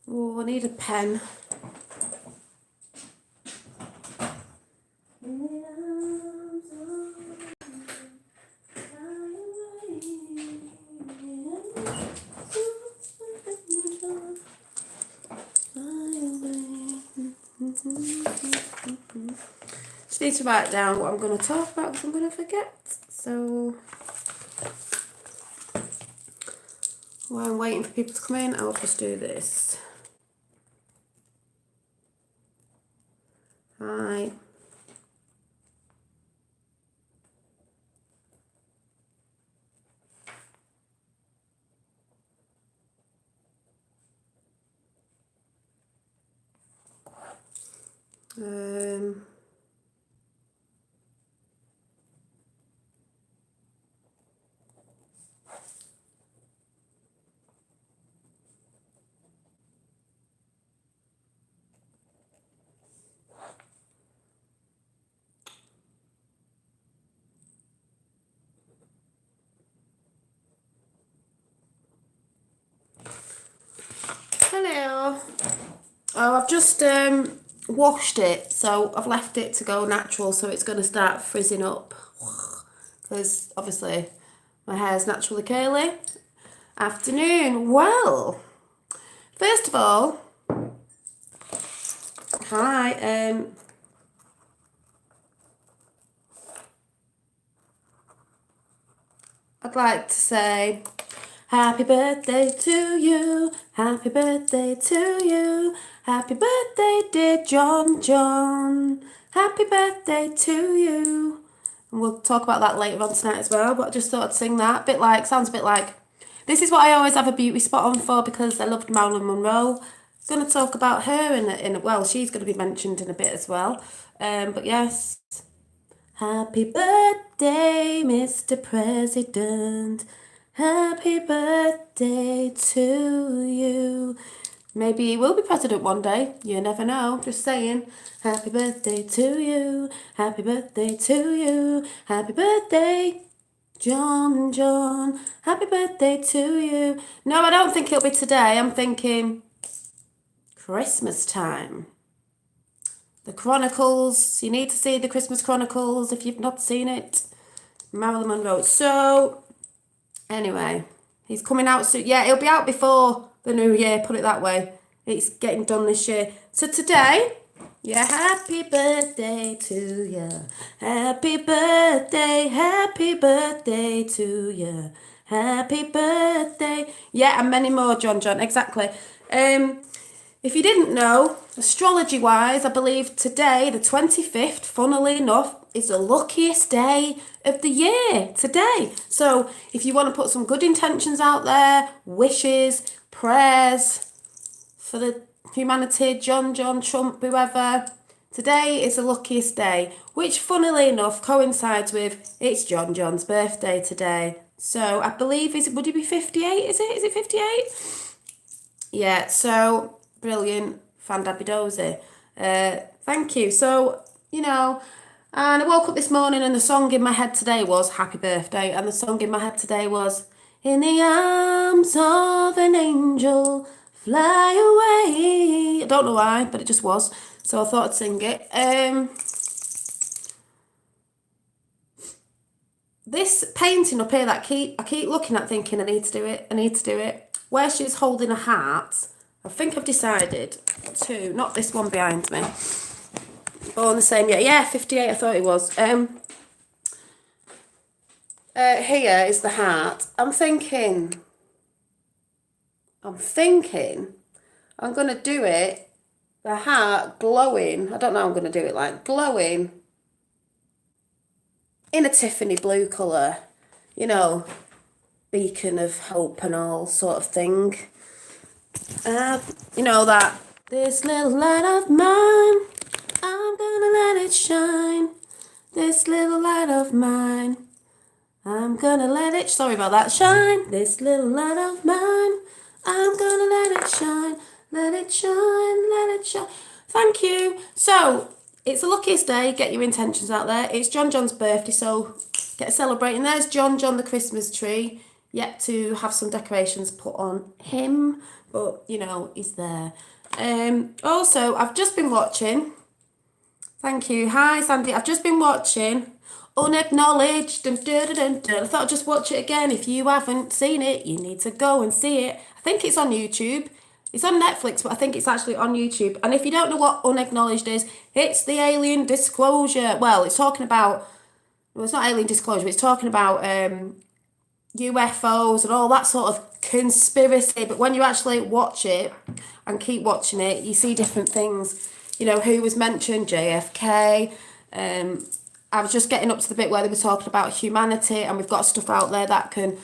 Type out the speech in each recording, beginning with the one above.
Oh, I need a pen. Just need to write down what I'm going to talk about because I'm going to forget. So while I'm waiting for people to come in, I'll just do this. Hi. Hello. Oh, I've just washed it, so I've left it to go natural, so it's going to start frizzing up. Because obviously my hair's naturally curly. Afternoon. Well, first of all, hi. I'd like to say happy birthday to you, happy birthday to you, happy birthday dear John, happy birthday to you. And we'll talk about that later on tonight as well, but I just thought I'd sing that. Sounds a bit like, this is what I always have a beauty spot on for because I loved Marilyn Monroe. I'm going to talk about her well, she's going to be mentioned in a bit as well. But yes. Happy birthday, Mr. President. Happy birthday to you. Maybe he will be president one day. You never know. Just saying. Happy birthday to you. Happy birthday to you. Happy birthday, John. Happy birthday to you. No, I don't think it'll be today. I'm thinking Christmas time. The Chronicles. You need to see the Christmas Chronicles if you've not seen it. Marilyn Monroe. So, anyway, he's coming out soon. Yeah, it'll be out before the new year, put it that way. It's getting done this year. So today, yeah, happy birthday to you. Happy birthday to you. Happy birthday. Yeah, and many more, John. Exactly. If you didn't know, astrology-wise, I believe today, the 25th, funnily enough, is the luckiest day of the year, today. So if you want to put some good intentions out there, wishes, prayers for the humanity, John, Trump, whoever, today is the luckiest day, which funnily enough coincides with it's John's birthday today. So I believe, would he be 58, is it 58? Yeah, so brilliant, fandabidozy. Thank you. So, and I woke up this morning and the song in my head today was Happy Birthday, and the song in my head today was In the Arms of an Angel, Fly Away. I don't know why, but it just was. So I thought I'd sing it. This painting up here that I keep looking at thinking I need to do it. Where she's holding a heart, I think I've decided to, not this one behind me, but on the same, yeah, 58 I thought it was. Here is the heart. I'm thinking I'm going to do it, the heart glowing, I don't know how I'm going to do it, like glowing in a Tiffany blue colour, beacon of hope and all sort of thing. That this little light of mine, I'm gonna let it shine. This little light of mine, I'm gonna let it, sorry about that, shine. This little light of mine, I'm gonna let it shine. Let it shine, let it shine. Thank you. So, it's the luckiest day. Get your intentions out there. It's John's birthday, so get celebrating. There's John the Christmas tree. Yet to have some decorations put on him, but you know, he's there. Also, I've just been watching. Thank you. Hi, Sandy. I've just been watching Unacknowledged. Dun, dun, dun, dun, dun. I thought I'd just watch it again. If you haven't seen it, you need to go and see it. I think it's on YouTube. It's on Netflix, but I think it's actually on YouTube. And if you don't know what Unacknowledged is, it's the alien disclosure. Well, it's talking about, well, it's not alien disclosure, it's talking about UFOs and all that sort of conspiracy. But when you actually watch it and keep watching it, you see different things. You know, who was mentioned? JFK. I was just getting up to the bit where they were talking about humanity, and we've got stuff out there that can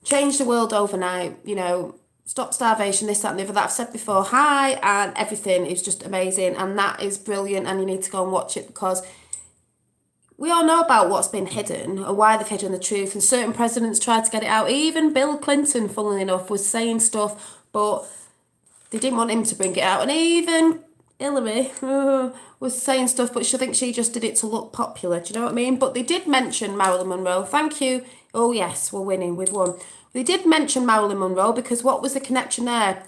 change the world overnight. You know, stop starvation, this, that, and the other. That I've said before. Hi, and everything is just amazing, and that is brilliant. And you need to go and watch it because we all know about what's been hidden or why they've hidden the truth, and certain presidents tried to get it out. Even Bill Clinton, funnily enough, was saying stuff, but they didn't want him to bring it out. And even Hillary was saying stuff, but she thinks she just did it to look popular. Do you know what I mean? But they did mention Marilyn Monroe. Thank you. Oh yes, we're winning. We've won. They did mention Marilyn Monroe because what was the connection there?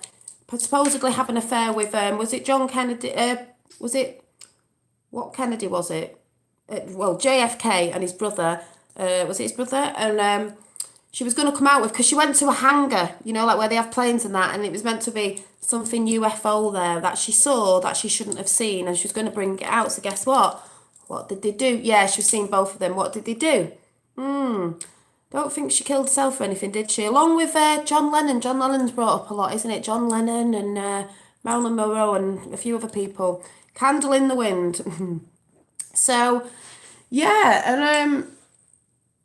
Supposedly having an affair with was it John Kennedy? Was it what Kennedy was it? Well, JFK and his brother. Was it his brother? And she was going to come out with, because she went to a hangar, you know, like where they have planes and that, and it was meant to be something UFO there that she saw that she shouldn't have seen, and she was going to bring it out. So guess what? What did they do? Yeah, she was seeing both of them. What did they do? Don't think she killed herself or anything, did she? Along with John Lennon. John Lennon's brought up a lot, isn't it? John Lennon and Marilyn Monroe and a few other people. Candle in the wind. So, yeah, and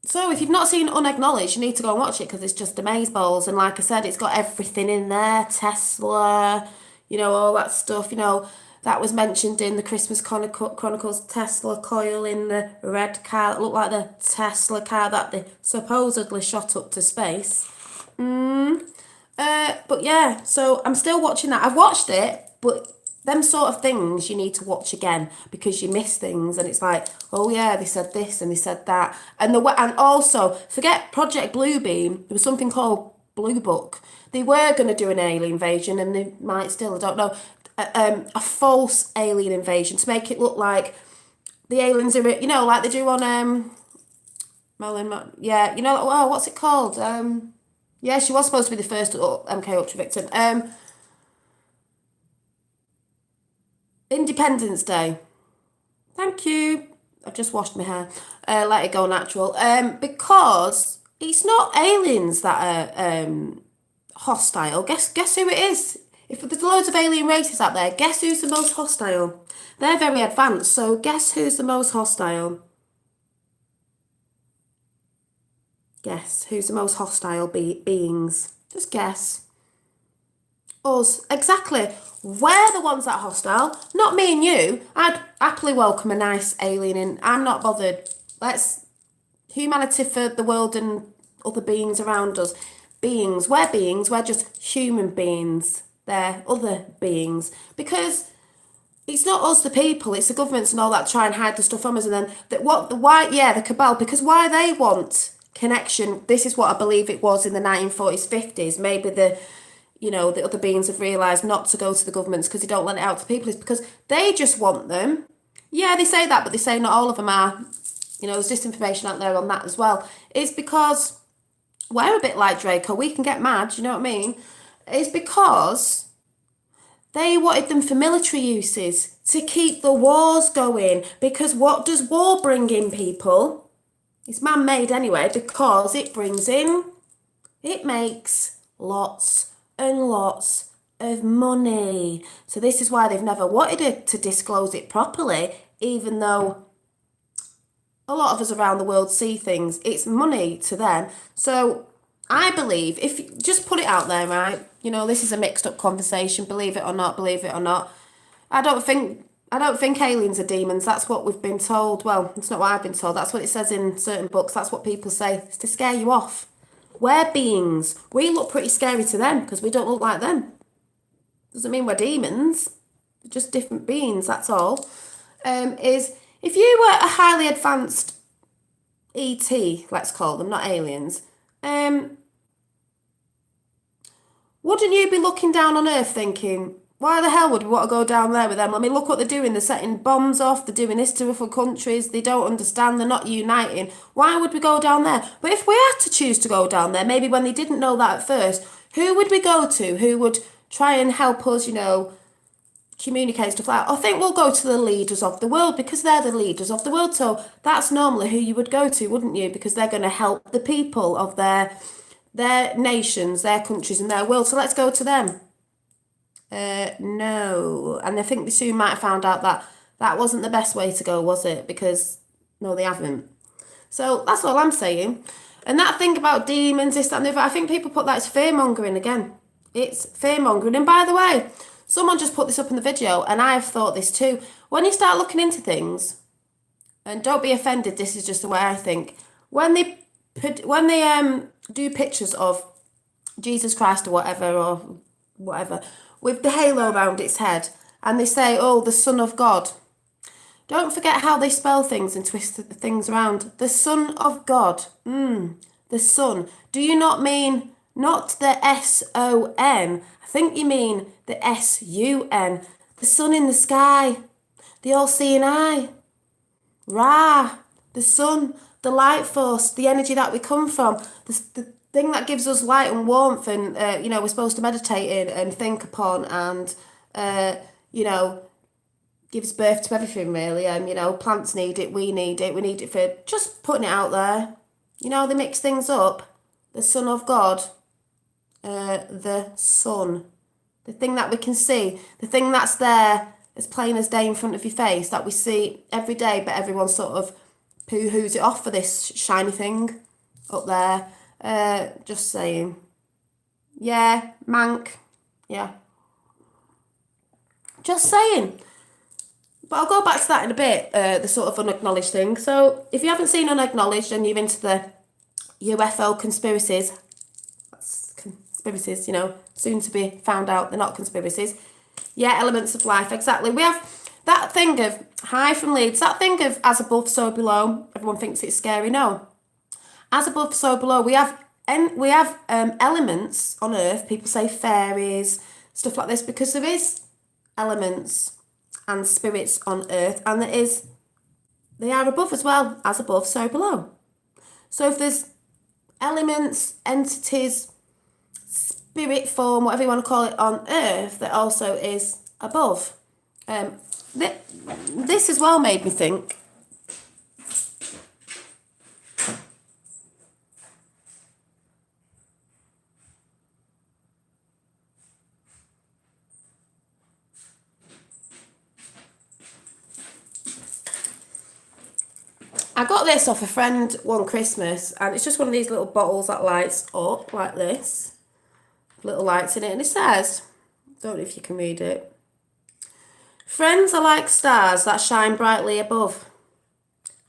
so if you've not seen Unacknowledged, you need to go and watch it because it's just amazeballs. And like I said, it's got everything in there. Tesla, you know, all that stuff. You know, that was mentioned in the Christmas Chronicles. Tesla coil in the red car that looked like the Tesla car that they supposedly shot up to space. But yeah, so I'm still watching that. I've watched it, but them sort of things you need to watch again because you miss things, and it's like, oh yeah, they said this and they said that, and and also forget Project Bluebeam. There was something called Blue Book. They were going to do an alien invasion, and they might still. I don't know. A false alien invasion to make it look like the aliens are, you know, like they do on yeah, you know, oh, what's it called? Yeah, she was supposed to be the first MK Ultra victim. Independence Day. Thank you. I've just washed my hair. Let it go natural. Because it's not aliens that are hostile. Guess who it is? If there's loads of alien races out there, guess who's the most hostile? They're very advanced, so guess who's the most hostile? Guess who's the most hostile beings? Just guess. Us, exactly. We're the ones that are hostile, not me and you. I'd happily welcome a nice alien in. I'm not bothered. Let's humanity for the world and other beings around us. Beings, we're just human beings. They're other beings. Because it's not us, the people, it's the governments and all that try and hide the stuff from us, and then the cabal, because why they want connection. This is what I believe it was in the 1940s, 50s. Maybe the other beings have realised not to go to the governments because they don't let it out to people, is because they just want them. Yeah, they say that, but they say not all of them are. You know, there's disinformation out there on that as well. It's because we're a bit like Draco. We can get mad, you know what I mean? It's because they wanted them for military uses to keep the wars going. Because what does war bring in, people? It's man-made anyway, because it makes lots and lots of money. So this is why they've never wanted to disclose it properly, even though a lot of us around the world see things. It's money to them. So I believe, if you just put it out there, right? You know, this is a mixed up conversation, believe it or not, believe it or not. I don't think aliens are demons. That's what we've been told. Well, it's not what I've been told. That's what it says in certain books. That's what people say. It's to scare you off. We're beings. We look pretty scary to them because we don't look like them. Doesn't mean we're demons. We're just different beings, that's all. Is if you were a highly advanced ET, let's call them, not aliens, wouldn't you be looking down on Earth thinking, why the hell would we want to go down there with them? I mean, look what they're doing. They're setting bombs off. They're doing this to other countries. They don't understand. They're not uniting. Why would we go down there? But if we had to choose to go down there, maybe when they didn't know that at first, who would we go to? Who would try and help us, communicate stuff like that? I think we'll go to the leaders of the world because they're the leaders of the world. So that's normally who you would go to, wouldn't you? Because they're going to help the people of their nations, their countries, and their world. So let's go to them. No. And I think they soon might have found out that that wasn't the best way to go, was it? Because, no, they haven't. So that's all I'm saying. And that thing about demons, this, that, and the other, I think people put that as fear-mongering again. It's fear-mongering. And by the way, someone just put this up in the video, and I've thought this too. When you start looking into things, and don't be offended, this is just the way I think. When they do pictures of Jesus Christ or whatever, with the halo around its head, and they say, oh, the Son of God. Don't forget how they spell things and twist things around. The Son of God. The Son. Do you not mean not the S-O-N? I think you mean the S-U-N. The sun in the sky. The all-seeing eye. Ra. The sun. The light force. The energy that we come from. The thing that gives us light and warmth, and we're supposed to meditate in and think upon, and gives birth to everything really. And plants need it, we need it for just putting it out there. They mix things up. The Son of God, the sun, the thing that we can see, the thing that's there as plain as day in front of your face that we see every day, but everyone sort of poo-hoos it off for this shiny thing up there. Just saying. Yeah, mank. Yeah. Just saying. But I'll go back to that in a bit, the sort of unacknowledged thing. So if you haven't seen Unacknowledged and you're into the UFO conspiracies, that's conspiracies, soon to be found out they're not conspiracies. Yeah, elements of life, exactly. We have that thing of high from Leeds, that thing of as above, so below. Everyone thinks it's scary. No. As above, so below. We have elements on Earth. People say fairies, stuff like this, because there is elements and spirits on Earth, and they are above as well. As above, so below. So if there's elements, entities, spirit form, whatever you want to call it, on Earth, that also is above. This as well made me think. I got this off a friend one Christmas, and it's just one of these little bottles that lights up like this. Little lights in it, and it says, don't know if you can read it. Friends are like stars that shine brightly above.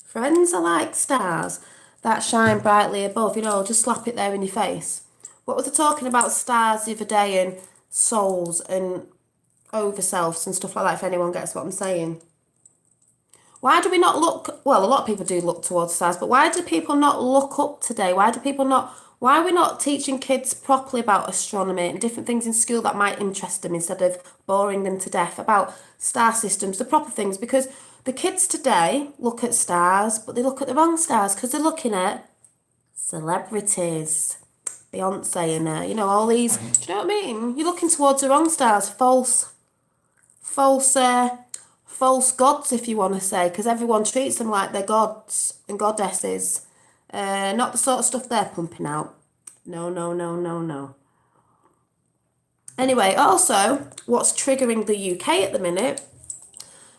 Friends are like stars that shine brightly above. Just slap it there in your face. What was I talking about stars the other day, and souls and overselves and stuff like that, if anyone gets what I'm saying? Why do we not look, well, a lot of people do look towards stars, but why do people not look up today? Why are we not teaching kids properly about astronomy and different things in school that might interest them, instead of boring them to death about star systems, the proper things? Because the kids today look at stars, but they look at the wrong stars because they're looking at celebrities. Beyonce and all these, do you know what I mean? You're looking towards the wrong stars, false gods, if you want to say, because everyone treats them like they're gods and goddesses. Not the sort of stuff they're pumping out. No. Anyway, also, what's triggering the UK at the minute,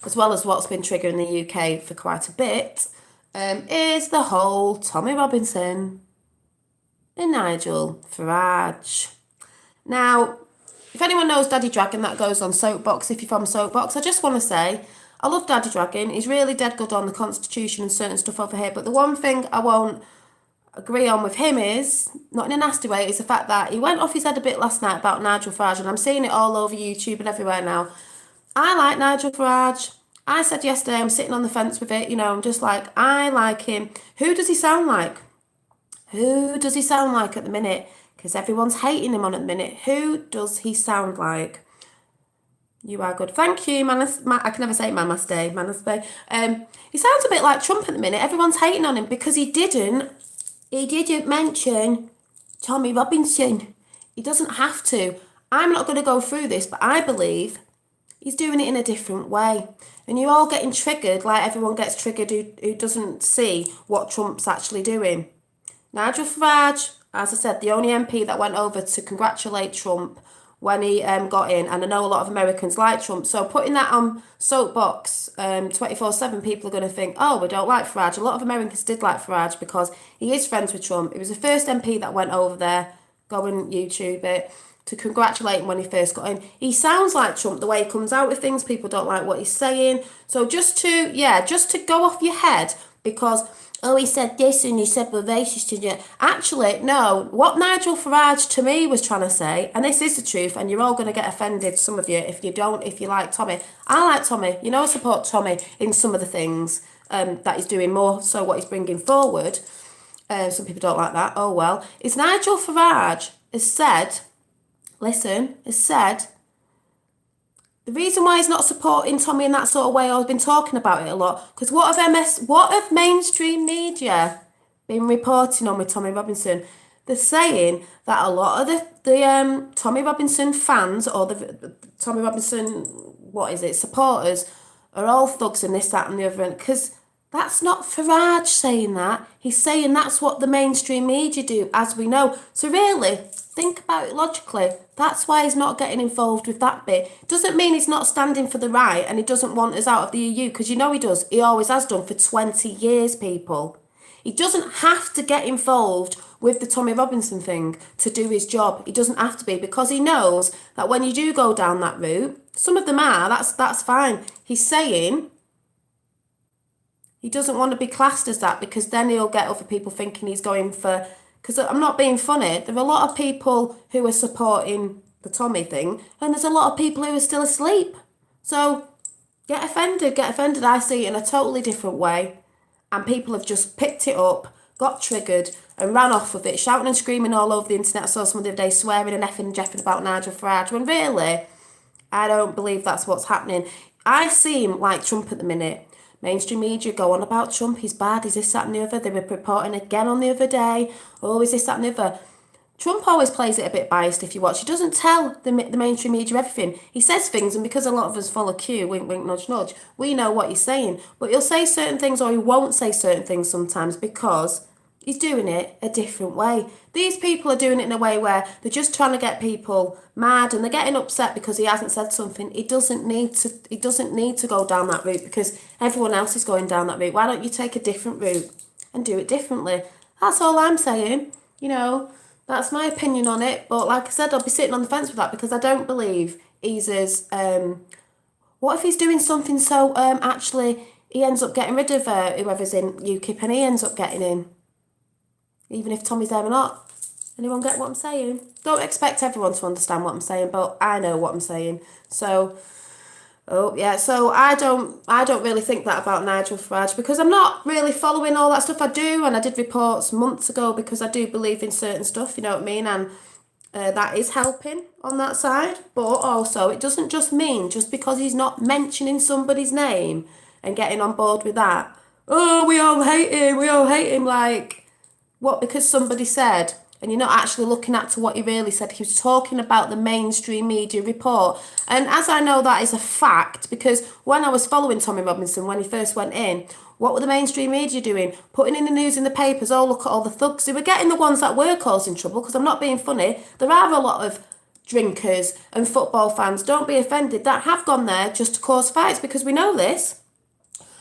as well as what's been triggering the UK for quite a bit, is the whole Tommy Robinson and Nigel Farage. Now, if anyone knows Daddy Dragon, that goes on Soapbox, if you're from Soapbox, I just want to say, I love Daddy Dragon. He's really dead good on the Constitution and certain stuff over here. But the one thing I won't agree on with him is, not in a nasty way, is the fact that he went off his head a bit last night about Nigel Farage. And I'm seeing it all over YouTube and everywhere now. I like Nigel Farage. I said yesterday I'm sitting on the fence with it. I'm just like, I like him. Who does he sound like? Who does he sound like at the minute? because everyone's hating him on at the minute. Who does he sound like? You are good. Thank you, I can never say Manasbe. He sounds a bit like Trump at the minute. Everyone's hating on him because he didn't mention Tommy Robinson. He doesn't have to. I'm not going to go through this, but I believe he's doing it in a different way. And you're all getting triggered like everyone gets triggered who doesn't see what Trump's actually doing. Nigel Farage, as I said, the only MP that went over to congratulate Trump when he got in, and I know a lot of Americans like Trump, so putting that on soapbox 24/7, people are going to think, oh, we don't like Farage. A lot of Americans did like Farage because he is friends with Trump. He was the first MP that went over there, go and YouTube it, to congratulate him when he first got in. He sounds like Trump, the way he comes out with things. People don't like what he's saying. So just to go off your head because, oh, he said this and he said we're racist to you. Actually, no. What Nigel Farage to me was trying to say, and this is the truth, and you're all going to get offended, some of you, if you like Tommy. I like Tommy. You know, I support Tommy in some of the things that he's doing, more so what he's bringing forward. Some people don't like that. Oh, well. It's Nigel Farage has said, the reason why he's not supporting Tommy in that sort of way, I've been talking about it a lot, because what have mainstream media been reporting on with Tommy Robinson? They're saying that a lot of the Tommy Robinson fans, or the Tommy Robinson, supporters, are all thugs and this, that and the other, because that's not Farage saying that. He's saying that's what the mainstream media do, as we know. So really, think about it logically. That's why he's not getting involved with that bit. Doesn't mean he's not standing for the right and he doesn't want us out of the EU, because you know he does. He always has done for 20 years, people. He doesn't have to get involved with the Tommy Robinson thing to do his job. He doesn't have to be, because he knows that when you do go down that route, some of them are, that's fine. He's saying he doesn't want to be classed as that, because then he'll get other people thinking he's going for... Because I'm not being funny, there are a lot of people who are supporting the Tommy thing, and there's a lot of people who are still asleep. So get offended. I see it in a totally different way. And people have just picked it up, got triggered, and ran off with it, shouting and screaming all over the internet. I saw someone the other day swearing and effing and jeffing about Nigel Farage, when really, I don't believe that's what's happening. I seem like Trump at the minute. Mainstream media go on about Trump, he's bad, he's this, that and the other. They were reporting again on the other day, oh, is this, that and the other. Trump always plays it a bit biased if you watch. He doesn't tell the mainstream media everything. He says things, and because a lot of us follow Q, wink, wink, nudge, nudge, we know what he's saying. But he'll say certain things, or he won't say certain things sometimes, because he's doing it a different way. These people are doing it in a way where they're just trying to get people mad, and they're getting upset because he hasn't said something. He doesn't need to go down that route, because everyone else is going down that route. Why don't you take a different route and do it differently? That's all I'm saying. You know, that's my opinion on it. But like I said, I'll be sitting on the fence with that, because I don't believe he's as... what if he's doing something so actually he ends up getting rid of whoever's in UKIP, and he ends up getting in? Even if Tommy's there or not. Anyone get what I'm saying? Don't expect everyone to understand what I'm saying, but I know what I'm saying. So, so I don't really think that about Nigel Farage, because I'm not really following all that stuff. I do, and I did reports months ago, because I do believe in certain stuff, you know what I mean? And that is helping on that side. But also, it doesn't just mean, just because he's not mentioning somebody's name and getting on board with that, oh, we all hate him, like... What, because somebody said, and you're not actually looking at to what he really said. He was talking about the mainstream media report. And as I know, that is a fact, because when I was following Tommy Robinson, when he first went in, what were the mainstream media doing? Putting in the news in the papers, oh, look at all the thugs. They were getting the ones that were causing trouble, because I'm not being funny. There are a lot of drinkers and football fans, don't be offended, that have gone there just to cause fights, because we know this,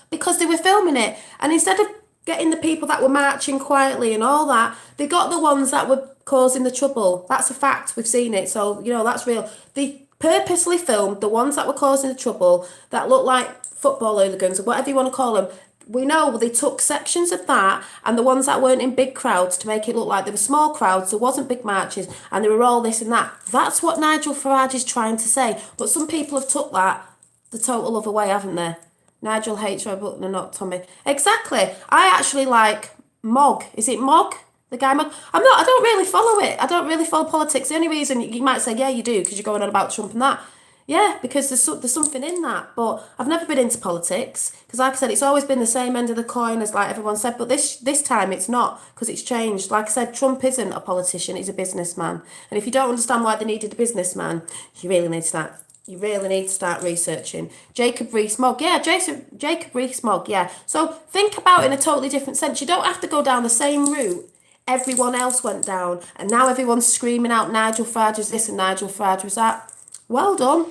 because they were filming it. And instead of getting the people that were marching quietly and all that, they got the ones that were causing the trouble. That's a fact. We've seen it. So, you know, that's real. They purposely filmed the ones that were causing the trouble, that looked like football hooligans, or whatever you want to call them. We know they took sections of that, and the ones that weren't in big crowds, to make it look like there were small crowds, there wasn't big marches, and they were all this and that. That's what Nigel Farage is trying to say. But some people have took that the total other way, haven't they? Nigel hates Roy Butler, not Tommy. Exactly. I actually like Mog. Is it Mog? The guy, I don't really follow it. I don't really follow politics. The only reason you might say, yeah, you do, because you're going on about Trump and that. Yeah, because there's something in that. But I've never been into politics because, like I said, it's always been the same end of the coin as like everyone said. But this time it's not because it's changed. Like I said, Trump isn't a politician; he's a businessman. And if you don't understand why they needed a businessman, you really need to start. You really need to start researching. Jacob Rees-Mogg, yeah, Jacob Rees-Mogg, yeah. So think about it in a totally different sense. You don't have to go down the same route everyone else went down, and now everyone's screaming out Nigel Farage is this and Nigel Farage was that. Well done.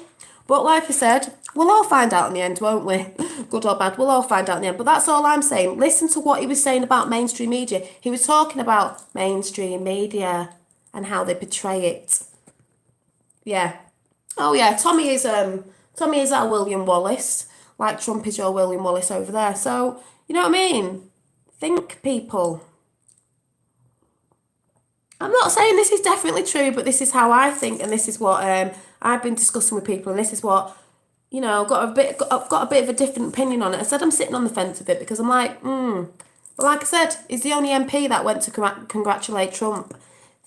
But like I said, we'll all find out in the end, won't we? Good or bad, we'll all find out in the end. But that's all I'm saying. Listen to what he was saying about mainstream media. He was talking about mainstream media and how they portray it. Yeah. Oh yeah, Tommy is our William Wallace. Like Trump is your William Wallace over there. So, you know what I mean? Think, people. I'm not saying this is definitely true, but this is how I think, and this is what I've been discussing with people, and this is what I've got a bit of a different opinion on it. I said I'm sitting on the fence a bit because I'm like, But like I said, he's the only MP that went to congratulate Trump.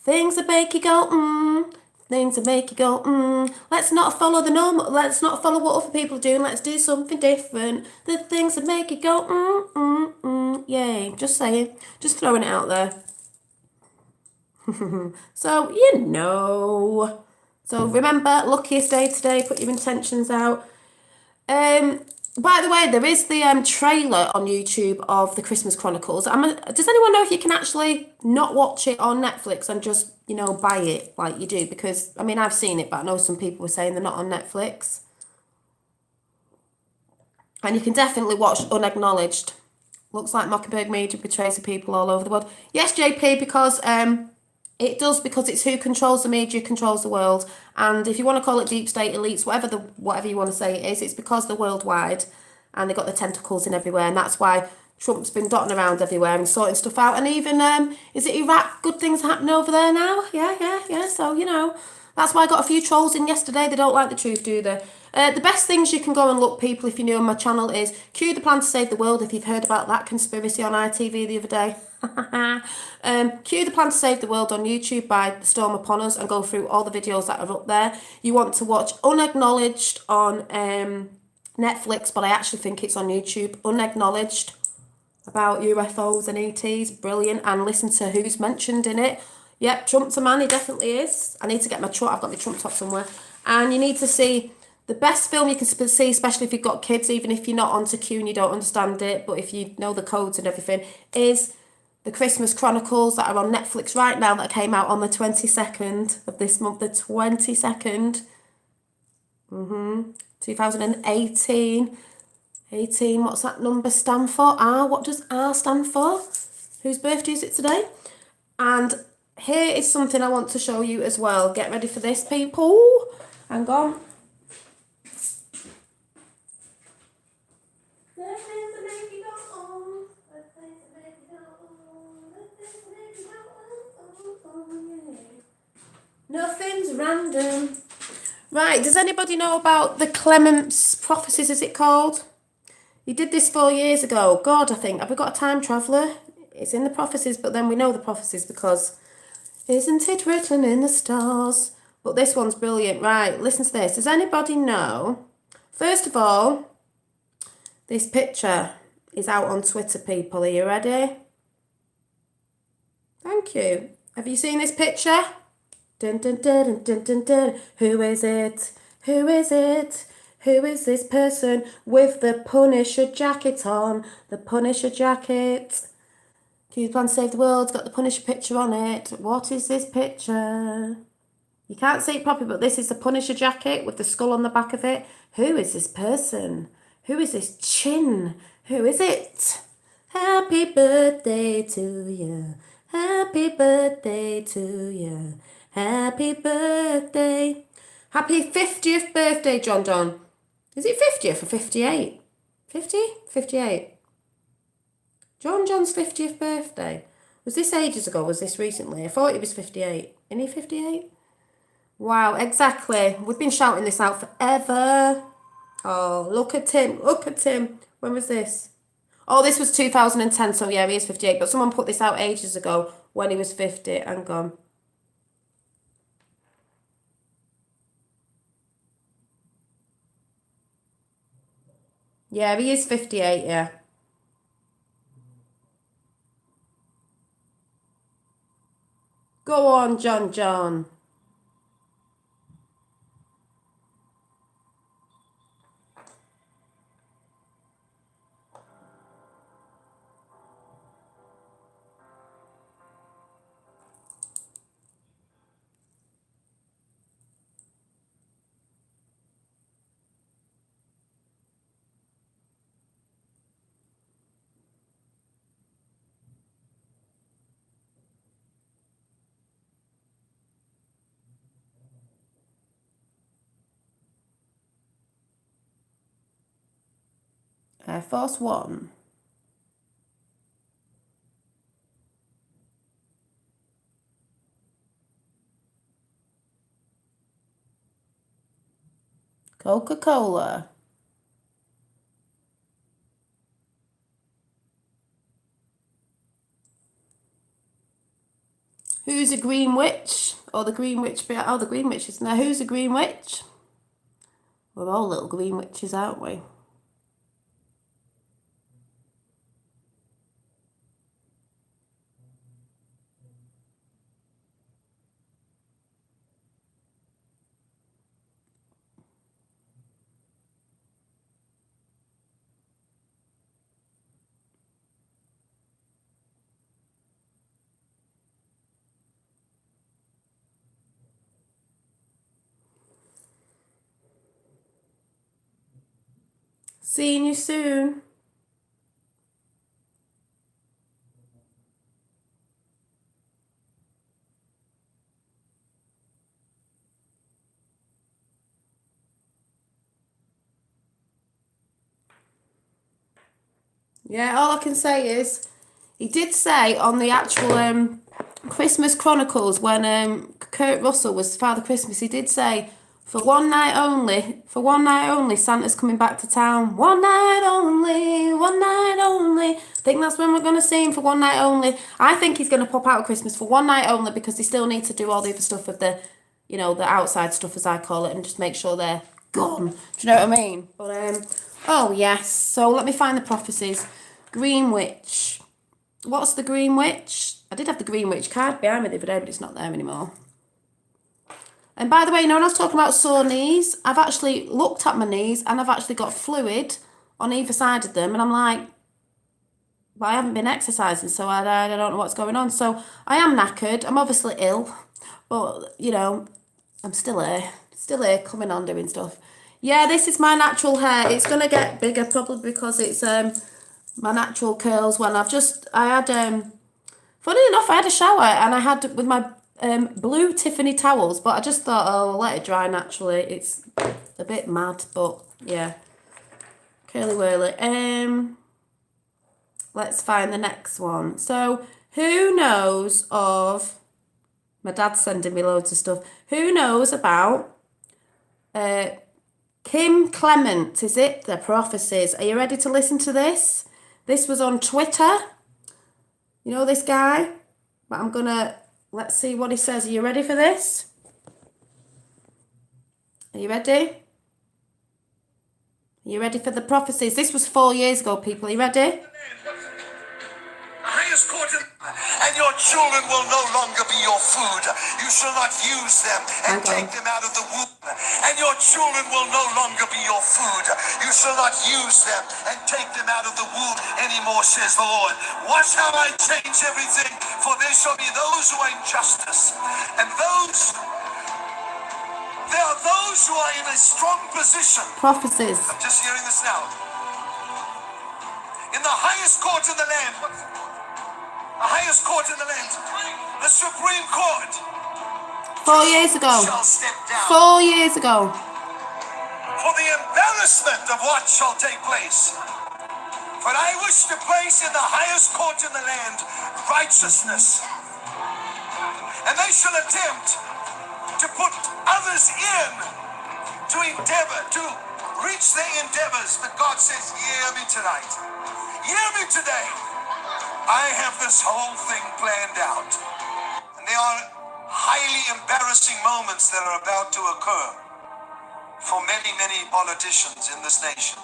Things that make you go, Things that make you go, Let's not follow the normal. Let's not follow what other people are doing. Let's do something different. The things that make you go, Yay! Just saying, just throwing it out there. So, So remember, luckiest day today, put your intentions out. By the way, there is the trailer on YouTube of the Christmas Chronicles. Does anyone know if you can actually not watch it on Netflix and just, buy it like you do? Because, I've seen it, but I know some people were saying they're not on Netflix. And you can definitely watch Unacknowledged. Looks like Mockingbird Media betrays the people all over the world. Yes, JP, because it does, because it's who controls the media controls the world. And if you want to call it deep state elites, whatever you want to say it is, it's because they're worldwide and they've got the tentacles in everywhere. And that's why Trump's been dotting around everywhere and sorting stuff out. And even, is it Iraq? Good things happening over there now? Yeah. So, that's why I got a few trolls in yesterday. They don't like the truth, do they? The best things you can go and look, people, if you're new on my channel, is Cue the Plan to Save the World, if you've heard about that conspiracy on ITV the other day. Cue the Plan to Save the World on YouTube by The Storm Upon Us and go through all the videos that are up there. You want to watch Unacknowledged on Netflix, but I actually think it's on YouTube. Unacknowledged, about UFOs and ETs, brilliant. And listen to who's mentioned in it. Yep, Trump's a man, he definitely is. I need to get my Trump, I've got my Trump top somewhere. And you need to see the best film you can see, especially if you've got kids, even if you're not onto Q and you don't understand it, but if you know the codes and everything, is the Christmas Chronicles that are on Netflix right now that came out on the 22nd of this month, the 22nd, 2018. 18, what's that number stand for? R, what does R stand for? Whose birthday is it today? And here is something I want to show you as well. Get ready for this, people. Hang on. Nothing's random. Right, does anybody know about the Clement's prophecies, is it called? He did this 4 years ago. God, I think. Have we got a time traveller? It's in the prophecies, but then we know the prophecies because isn't it written in the stars? But this one's brilliant. Right, listen to this. Does anybody know? First of all, this picture is out on Twitter, people. Are you ready? Thank you. Have you seen this picture? Dun, dun, dun, dun, dun, dun. Who is it? Who is it? Who is this person with the Punisher jacket on? The Punisher jacket. Cue the Plan to Save the World. Got the Punisher picture on it. What is this picture? You can't see it properly, but this is the Punisher jacket with the skull on the back of it. Who is this person? Who is this chin? Who is it? Happy birthday to you. Happy birthday to you. Happy birthday. Happy 50th birthday, John Don. Is it 50th or 58? 50? 58. John's 50th birthday. Was this ages ago? Was this recently? I thought he was 58. Isn't he 58? Wow, exactly. We've been shouting this out forever. Oh, look at him. Look at him. When was this? Oh, this was 2010, so yeah, he is 58. But someone put this out ages ago when he was 50 and gone. Yeah, he is 58, yeah. Go on, John John. Air Force One. Coca-Cola. Who's a green witch? Or the green witch bit? Oh, the green witch isn't there. Who's a green witch? We're all little green witches, aren't we? Seeing you soon. Yeah, all I can say is he did say on the actual Christmas Chronicles when Kurt Russell was Father Christmas, he did say for one night only, Santa's coming back to town. One night only, one night only. I think that's when we're going to see him for one night only. I think he's going to pop out at Christmas for one night only because they still need to do all the other stuff with the, the outside stuff as I call it, and just make sure they're gone. Do you know what I mean? But oh yes. So let me find the prophecies. Green Witch. What's the Green Witch? I did have the Green Witch card behind me the other day, but it's not there anymore. And by the way, when I was talking about sore knees, I've actually looked at my knees and I've actually got fluid on either side of them. And I'm like, well, I haven't been exercising, so I don't know what's going on. So I am knackered. I'm obviously ill, but, I'm still here, coming on doing stuff. Yeah, this is my natural hair. It's going to get bigger probably because it's my natural curls when I had, funny enough, I had a shower and I had with my blue Tiffany towels, but I just thought, oh, I'll let it dry naturally. It's a bit mad, but yeah. Curly whirly. Let's find the next one. So, who knows of... My dad's sending me loads of stuff. Who knows about Kim Clement, is it? The prophecies. Are you ready to listen to this? This was on Twitter. You know this guy? But I'm going to... Let's see what he says. Are you ready for this? Are you ready? Are you ready for the prophecies? This was 4 years ago, people. Are you ready? Highest court, and your children will no longer be your food. You shall not use them and take them out of the womb. And your children will no longer be your food. You shall not use them and take them out of the womb anymore, says the Lord. Watch how I change everything, for there shall be those who are in justice, and there are those who are in a strong position. Prophecies. I'm just hearing this now. In the highest court in the land, the highest court in the land, the Supreme Court. 4 years ago. Shall step down 4 years ago. for the embarrassment of what shall take place. But I wish to place in the highest court in the land righteousness. And they shall attempt to put others in to endeavor, to reach their endeavors. But God says, hear me tonight. Hear me today. I have this whole thing planned out. And there are highly embarrassing moments that are about to occur for many, many politicians in this nation.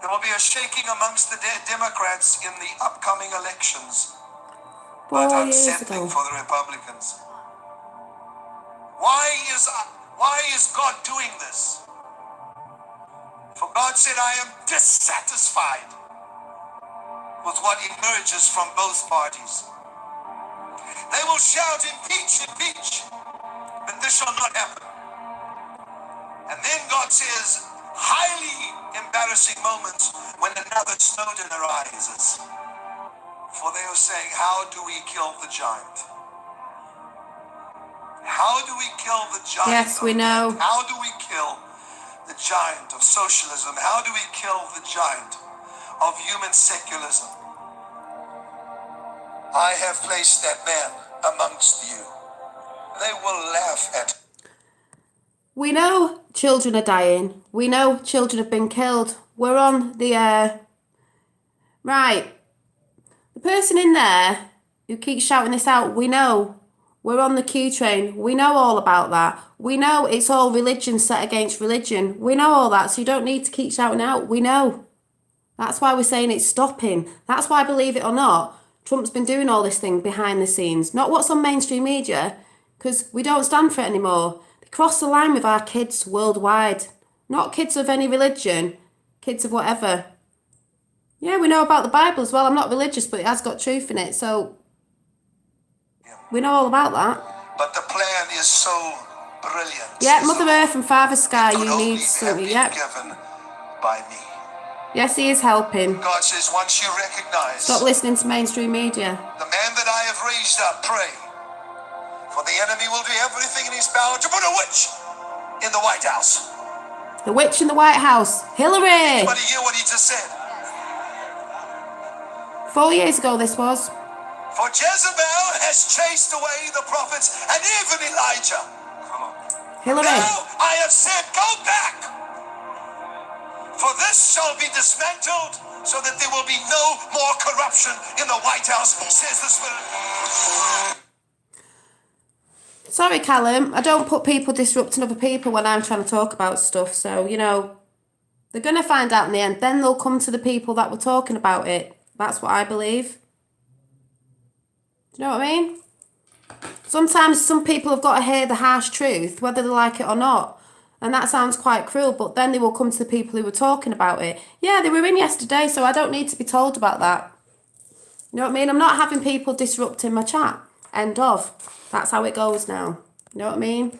There will be a shaking amongst the Democrats in the upcoming elections, but 4 years unsettling ago. for the Republicans. Why is God doing this? For God said, I am dissatisfied with what emerges from both parties. They will shout, impeach, impeach, but this shall not happen. And then God says, highly embarrassing moments when another Snowden arises. For they are saying, how do we kill the giant? How do we kill the giant Yes, we of know. debt? How do we kill the giant of socialism? How do we kill the giant of human secularism? I have placed that man amongst you. They will laugh at. We know children are dying. We know children have been killed. We're on the right. The person in there who keeps shouting this out, we know. We're on the Q train. We know all about that. We know it's all religion set against religion. We know all that, so you don't need to keep shouting out. We know. That's why we're saying it's stopping. That's why, believe it or not, Trump's been doing all this thing behind the scenes. Not what's on mainstream media, because we don't stand for it anymore. They cross the line with our kids worldwide. Not kids of any religion, kids of whatever. Yeah, we know about the Bible as well. I'm not religious, but it has got truth in it, so we know all about that. But the plan is so brilliant. Yeah, Mother Earth and Father Sky, Could you only need have something. been Yep. given by me. Yes, he is helping. God says, once you recognize Stop listening to mainstream media. the man that I have raised up, pray. For the enemy will do everything in his power to put a witch in the White House. The witch in the White House. Hillary! Anybody hear what he just said? 4 years ago this was. For Jezebel has chased away the prophets and even Elijah. Come on. Hillary. Now I have said, go back. For this shall be dismantled so that there will be no more corruption in the White House, says the Spirit. Sorry, Callum. I don't put people disrupting other people when I'm trying to talk about stuff. So, they're going to find out in the end. Then they'll come to the people that were talking about it. That's what I believe. Do you know what I mean? Sometimes some people have got to hear the harsh truth, whether they like it or not. And that sounds quite cruel, but then they will come to the people who were talking about it. Yeah, they were in yesterday, so I don't need to be told about that. You know what I mean? I'm not having people disrupting my chat. End of. That's how it goes now. You know what I mean?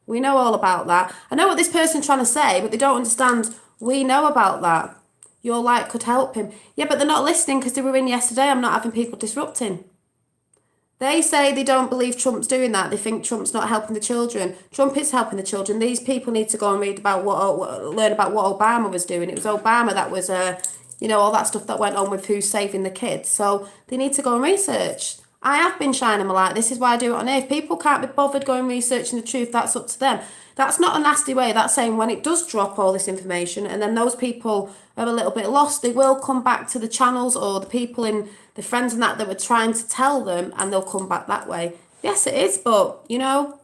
We know all about that. I know what this person's trying to say, but they don't understand. We know about that. Your light could help him. Yeah, but they're not listening because they were in yesterday. I'm not having people disrupting. They say they don't believe Trump's doing that. They think Trump's not helping the children. Trump is helping the children. These people need to go and read about learn about what Obama was doing. It was Obama that was, all that stuff that went on with who's saving the kids. So they need to go and research. I have been shining my light. This is why I do it on here. If people can't be bothered going researching the truth, that's up to them. That's not a nasty way. That's saying when it does drop all this information and then those people are a little bit lost, they will come back to the channels or the people in the friends and that were trying to tell them, and they'll come back that way. Yes, it is, but,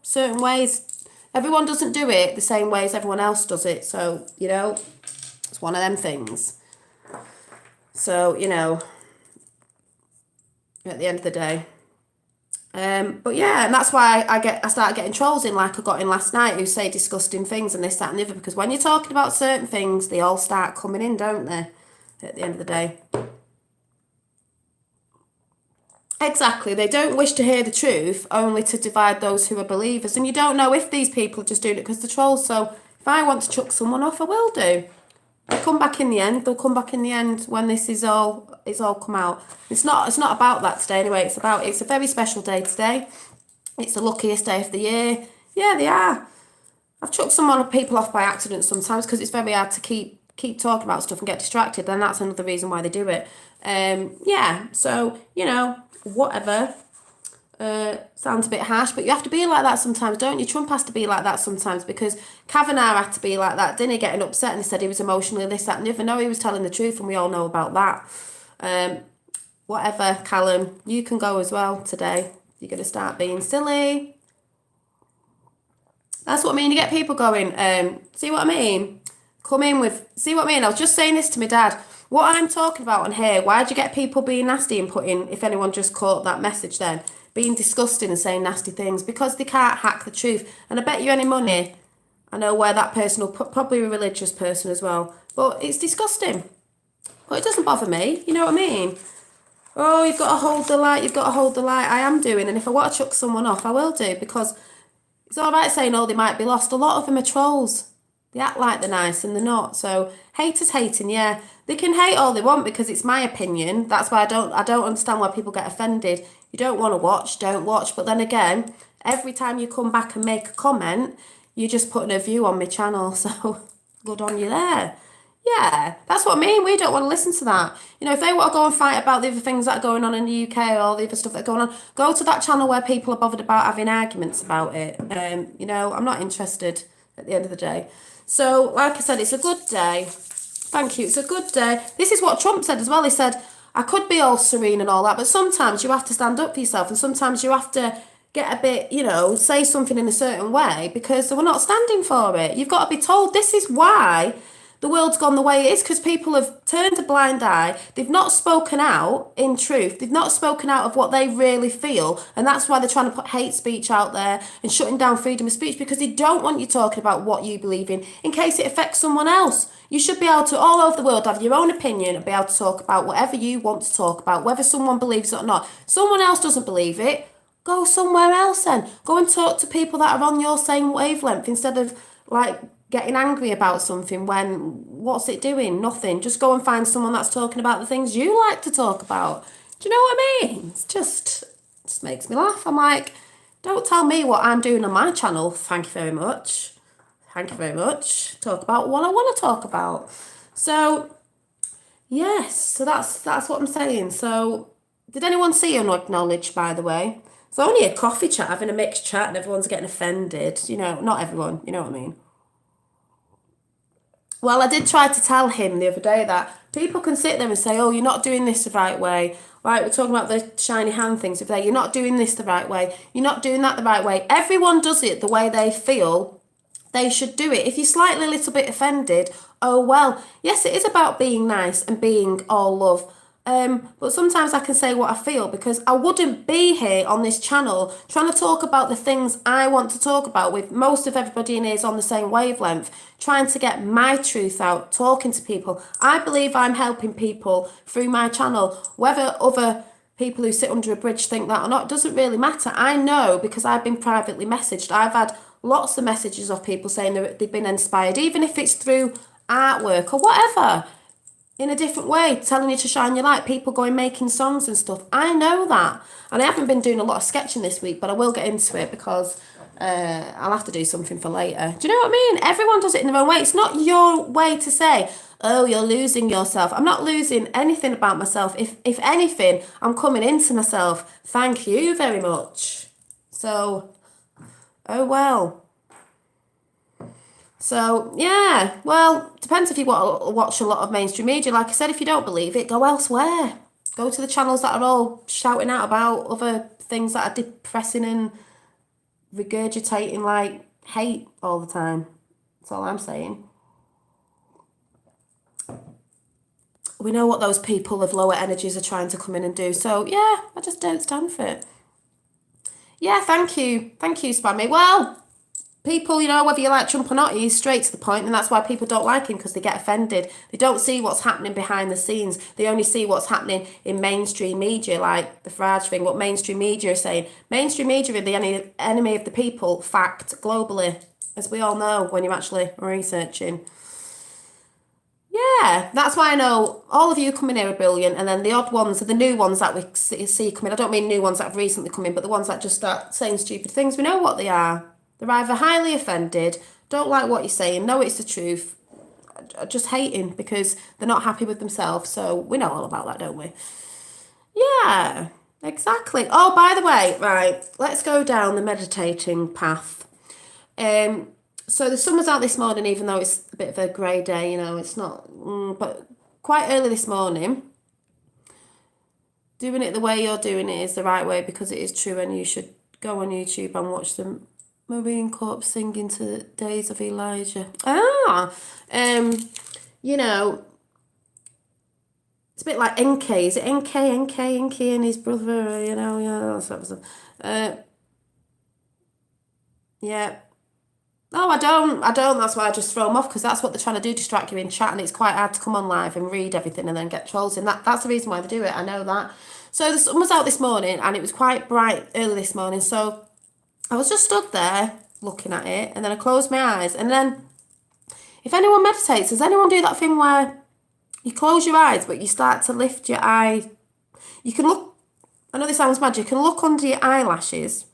certain ways. Everyone doesn't do it the same way as everyone else does it. So, it's one of them things. So, at the end of the day. But yeah, and that's why I start getting trolls in like I got in last night who say disgusting things and this, that and the other, because when you're talking about certain things, they all start coming in, don't they? At the end of the day. Exactly. They don't wish to hear the truth, only to divide those who are believers. And you don't know if these people are just doing it because they're trolls. So if I want to chuck someone off, I will do. They'll come back in the end. They'll come back in the end when this is all come out. It's not about that today anyway. It's a very special day today. It's the luckiest day of the year. Yeah, they are. I've chucked people off by accident sometimes because it's very hard to keep talking about stuff and get distracted. Then that's another reason why they do it. Yeah. So whatever. Sounds a bit harsh, but you have to be like that sometimes, don't you? Trump has to be like that sometimes, because Kavanaugh had to be like that, didn't he? Getting upset, and he said he was emotionally this, that, and the other. No, he was telling the truth, and we all know about that. Whatever, Callum, you can go as well today. You're going to start being silly. That's what I mean. You get people going, see what I mean? Come in with, see what I mean? I was just saying this to my dad. What I'm talking about on here, why'd you get people being nasty and putting, if anyone just caught that message then, being disgusting and saying nasty things? Because they can't hack the truth. And I bet you any money, I know where that person will put, probably a religious person as well, but it's disgusting. But it doesn't bother me, you know what I mean? Oh, you've got to hold the light, you've got to hold the light. I am doing, and if I want to chuck someone off, I will do, because it's all right saying, oh, they might be lost. A lot of them are trolls. They act like they're nice and they're not. So haters hating, yeah. They can hate all they want because it's my opinion. That's why I don't understand why people get offended. You don't want to watch, don't watch. But then again, every time you come back and make a comment, you're just putting a view on my channel. So good on you there. Yeah, that's what I mean. We don't want to listen to that. You know, if they want to go and fight about the other things that are going on in the UK or the other stuff that's going on, go to that channel where people are bothered about having arguments about it. You know, I'm not interested at the end of the day. So, like I said, it's a good day. Thank you. It's a good day. This is what Trump said as well. He said, I could be all serene and all that, but sometimes you have to stand up for yourself, and sometimes you have to get a bit, you know, say something in a certain way because we're not standing for it. You've got to be told this is why the world's gone the way it is, because people have turned a blind eye. They've not spoken out in truth. They've not spoken out of what they really feel. And that's why they're trying to put hate speech out there and shutting down freedom of speech, because they don't want you talking about what you believe in case it affects someone else. You should be able to, all over the world, have your own opinion and be able to talk about whatever you want to talk about, whether someone believes it or not. Someone else doesn't believe it, go somewhere else then. Go and talk to people that are on your same wavelength instead of like getting angry about something when what's it doing? Nothing. Just go and find someone that's talking about the things you like to talk about. Do you know what I mean? It's just makes me laugh. I'm like, don't tell me what I'm doing on my channel. Thank you very much. Thank you very much. Talk about what I want to talk about. So yes, so that's what I'm saying. So did anyone see Unacknowledged, by the way? It's only a coffee chat, having a mixed chat, and everyone's getting offended. You know, not everyone, you know what I mean? Well, I did try to tell him the other day that people can sit there and say, oh, you're not doing this the right way. Right, we're talking about the shiny hand things. If you're not doing this the right way, you're not doing that the right way. Everyone does it the way they feel they should do it. If you're slightly a little bit offended, oh well. Yes, it is about being nice and being all love. But sometimes I can say what I feel, because I wouldn't be here on this channel trying to talk about the things I want to talk about with most of everybody in here is on the same wavelength, trying to get my truth out, talking to people. I believe I'm helping people through my channel. Whether other people who sit under a bridge think that or not doesn't really matter. I know, because I've been privately messaged. I've had lots of messages of people saying they've been inspired, even if it's through artwork or whatever, in a different way, telling you to shine your light, people going making songs and stuff. I know that. And I haven't been doing a lot of sketching this week, but I will get into it because I'll have to do something for later. Do you know what I mean? Everyone does it in their own way. It's not your way to say, oh, you're losing yourself. I'm not losing anything about myself. If anything, I'm coming into myself. Thank you very much. So, oh well. So, yeah, well, depends if you want to watch a lot of mainstream media. Like I said, if you don't believe it, go elsewhere. Go to the channels that are all shouting out about other things that are depressing and regurgitating like hate all the time. That's all I'm saying. We know what those people of lower energies are trying to come in and do. So, yeah, I just don't stand for it. Yeah, thank you. Thank you, Spammy. Well, people, you know, whether you like Trump or not, he's straight to the point, and that's why people don't like him, because they get offended. They don't see what's happening behind the scenes. They only see what's happening in mainstream media, like the Farage thing, what mainstream media are saying. Mainstream media are the enemy of the people, fact, globally, as we all know when you're actually researching. Yeah, that's why I know all of you coming here are brilliant, and then the odd ones are the new ones that we see coming. I don't mean new ones that have recently come in, but the ones that just start saying stupid things. We know what they are. They're either highly offended, don't like what you're saying, know it's the truth, just hating because they're not happy with themselves. So we know all about that, don't we? Yeah. Exactly. Oh, by the way, right, let's go down the meditating path. So the sun was out this morning, even though it's a bit of a grey day, you know, it's not, but quite early this morning. Doing it the way you're doing it is the right way because it is true, and you should go on YouTube and watch the Marine Corps singing to the days of Elijah. You know, it's a bit like NK. Is it NK and his brother, you know, yeah, that sort of stuff. Yeah. No, I don't. That's why I just throw them off because that's what they're trying to do, distract you in chat, and it's quite hard to come on live and read everything and then get trolls in. That's the reason why they do it. I know that. So the sun was out this morning and it was quite bright early this morning. So I was just stood there looking at it, and then I closed my eyes. And then, if anyone meditates, does anyone do that thing where you close your eyes but you start to lift your eye? You can look. I know this sounds mad. You can look under your eyelashes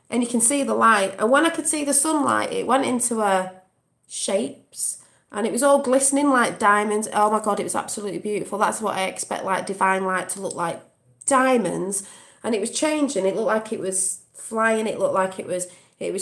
and you can see the light. And when I could see the sunlight, it went into shapes and it was all glistening like diamonds. Oh my God, it was absolutely beautiful. That's what I expect, like divine light to look like, diamonds. And it was changing. It looked like it was flying. It looked like it was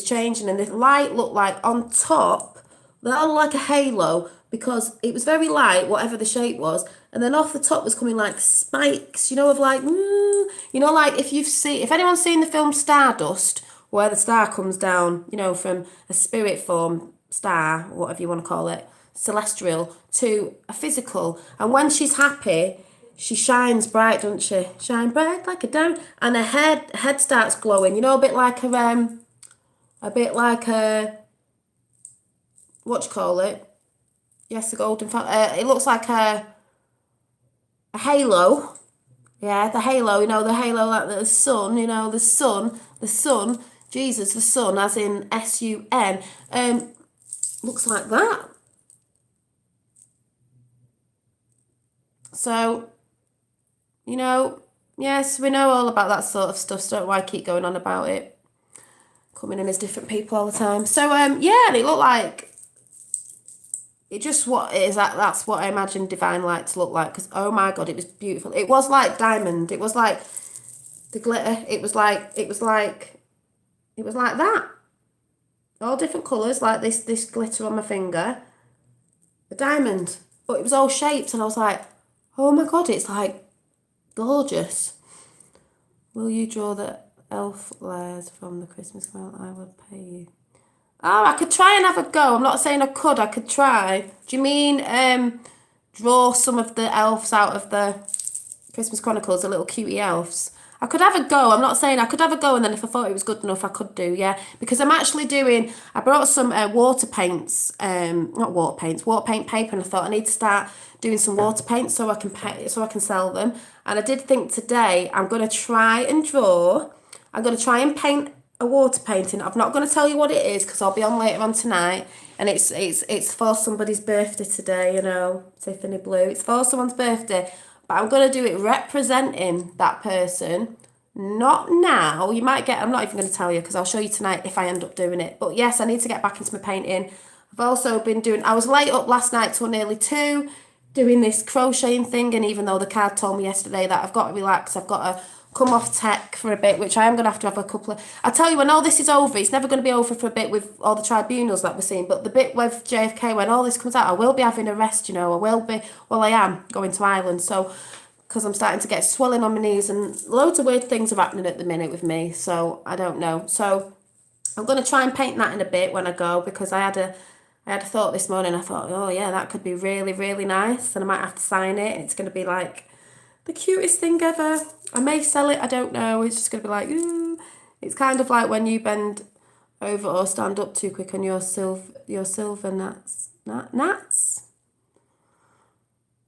changing. And the light looked like on top, that looked like a halo because it was very light, whatever the shape was. And then off the top was coming like spikes, you know, of like, you know, like if anyone's seen the film Stardust, where the star comes down, you know, from a spirit form star, whatever you want to call it, celestial, to a physical. And when she's happy, she shines bright, doesn't she? Shine bright like a diamond. And her head starts glowing, you know, a bit like what do you call it? Yes, the golden, it looks like a halo. Yeah, the halo, you know, the halo like the sun, you know, the sun, Jesus, the sun, as in S-U-N, looks like that. So, you know, yes, we know all about that sort of stuff, so don't why I keep going on about it. Coming in as different people all the time. So, yeah, and it looked like, it just what it is, that's what I imagined divine light to look like, because, oh my God, it was beautiful. It was like diamond. It was like the glitter. It was like that. All different colours, like this glitter on my finger. A diamond. But it was all shapes, and I was like, oh my God, it's like gorgeous. Will you draw the elf layers from the Christmas carol? I will pay you. Oh, I could try and have a go. I'm not saying I could. I could try. Do you mean draw some of the elves out of the Christmas Chronicles, the little cutie elves? I could have a go. I'm not saying I could have a go, and then if I thought it was good enough, I could do, yeah. Because I'm actually doing, I brought some water paints, not water paints, water paint paper, and I thought I need to start doing some water paints so I can sell them. And I did think today I'm going to try and draw. I'm going to try and paint a water painting. I'm not going to tell you what it is because I'll be on later on tonight, and it's for somebody's birthday today, you know, Tiffany Blue. It's for someone's birthday. But I'm going to do it representing that person. Not now. You might get, I'm not even going to tell you because I'll show you tonight if I end up doing it. But yes, I need to get back into my painting. I've also been doing, I was late up last night till nearly 2 doing this crocheting thing. And even though the card told me yesterday that I've got to relax, I've got to come off tech for a bit, which I am going to have a couple of, I tell you, when all this is over, it's never going to be over for a bit with all the tribunals that we're seeing, but the bit with JFK, when all this comes out, I will be having a rest, you know, I am going to Ireland, so, because I'm starting to get swelling on my knees, and loads of weird things are happening at the minute with me, so I don't know, so I'm going to try and paint that in a bit when I go, because I had a thought this morning. I thought, oh yeah, that could be really, really nice, and I might have to sign it. It's going to be like the cutest thing ever. I may sell it, I don't know. It's just going to be like, ooh. It's kind of like when you bend over or stand up too quick on your silver gnats.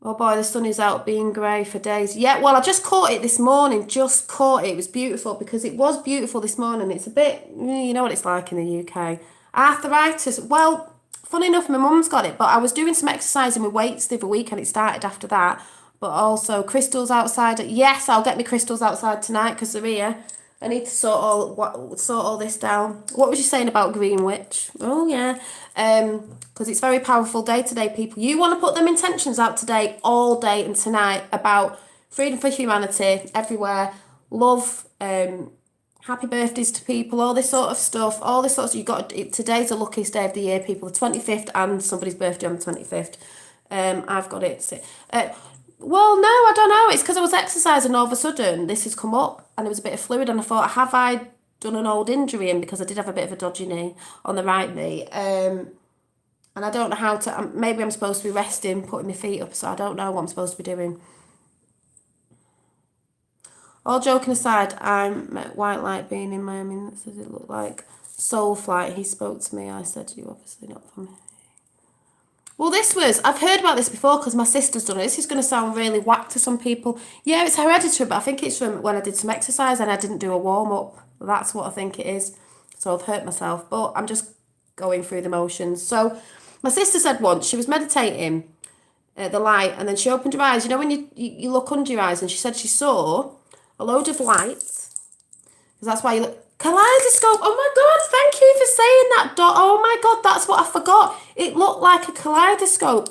Oh boy, the sun is out being grey for days. Yeah, well, I just caught it this morning. Just caught it. It was beautiful because it was beautiful this morning. It's a bit, you know what it's like in the UK. Arthritis. Well, funny enough, my mum's got it, but I was doing some exercising with weights the other week and it started after that. But also crystals outside. Yes, I'll get my crystals outside tonight because they're here. I need to sort all this down. What was you saying about Green Witch? Oh yeah, because it's very powerful day to day, people. You want to put them intentions out today, all day and tonight about freedom for humanity everywhere. love, happy birthdays to people, all this sort of stuff, you got, today's the luckiest day of the year, people, the 25th, and somebody's birthday on the 25th. I've got it. Well, no, I don't know. It's because I was exercising, all of a sudden this has come up and there was a bit of fluid and I thought, have I done an old injury? And because I did have a bit of a dodgy knee on the right knee, and I don't know how to, maybe I'm supposed to be resting, putting my feet up, so I don't know what I'm supposed to be doing. All joking aside, I met White Light being in Miami. That says it looked like Soul Flight. He spoke to me. I said, you obviously not for me. Well, I've heard about this before because my sister's done it. This is going to sound really whack to some people. Yeah, it's hereditary, but I think it's from when I did some exercise and I didn't do a warm-up. That's what I think it is. So I've hurt myself, but I'm just going through the motions. So my sister said once she was meditating the light and then she opened her eyes. You know when you look under your eyes, and she said she saw a load of lights, because that's why you look. Kaleidoscope. Oh my God, thank you for saying that, Dot. Oh my God, that's what I forgot. It looked like a kaleidoscope.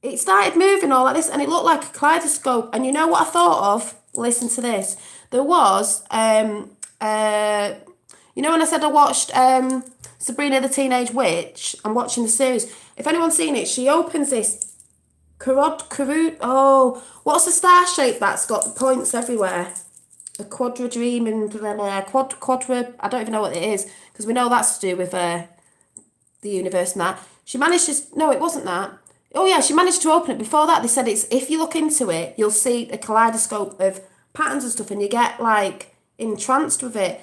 It started moving all like this and it looked like a kaleidoscope. And you know what I thought of? Listen to this. There was, you know when I said I watched Sabrina the Teenage Witch? I'm watching the series. If anyone's seen it, she opens this what's the star shape that's got points everywhere? A quadradream and quadra. I don't even know what it is because we know that's to do with the universe and that. She managed to. No, it wasn't that. Oh yeah, she managed to open it. Before that, they said it's if you look into it, you'll see a kaleidoscope of patterns and stuff, and you get like entranced with it.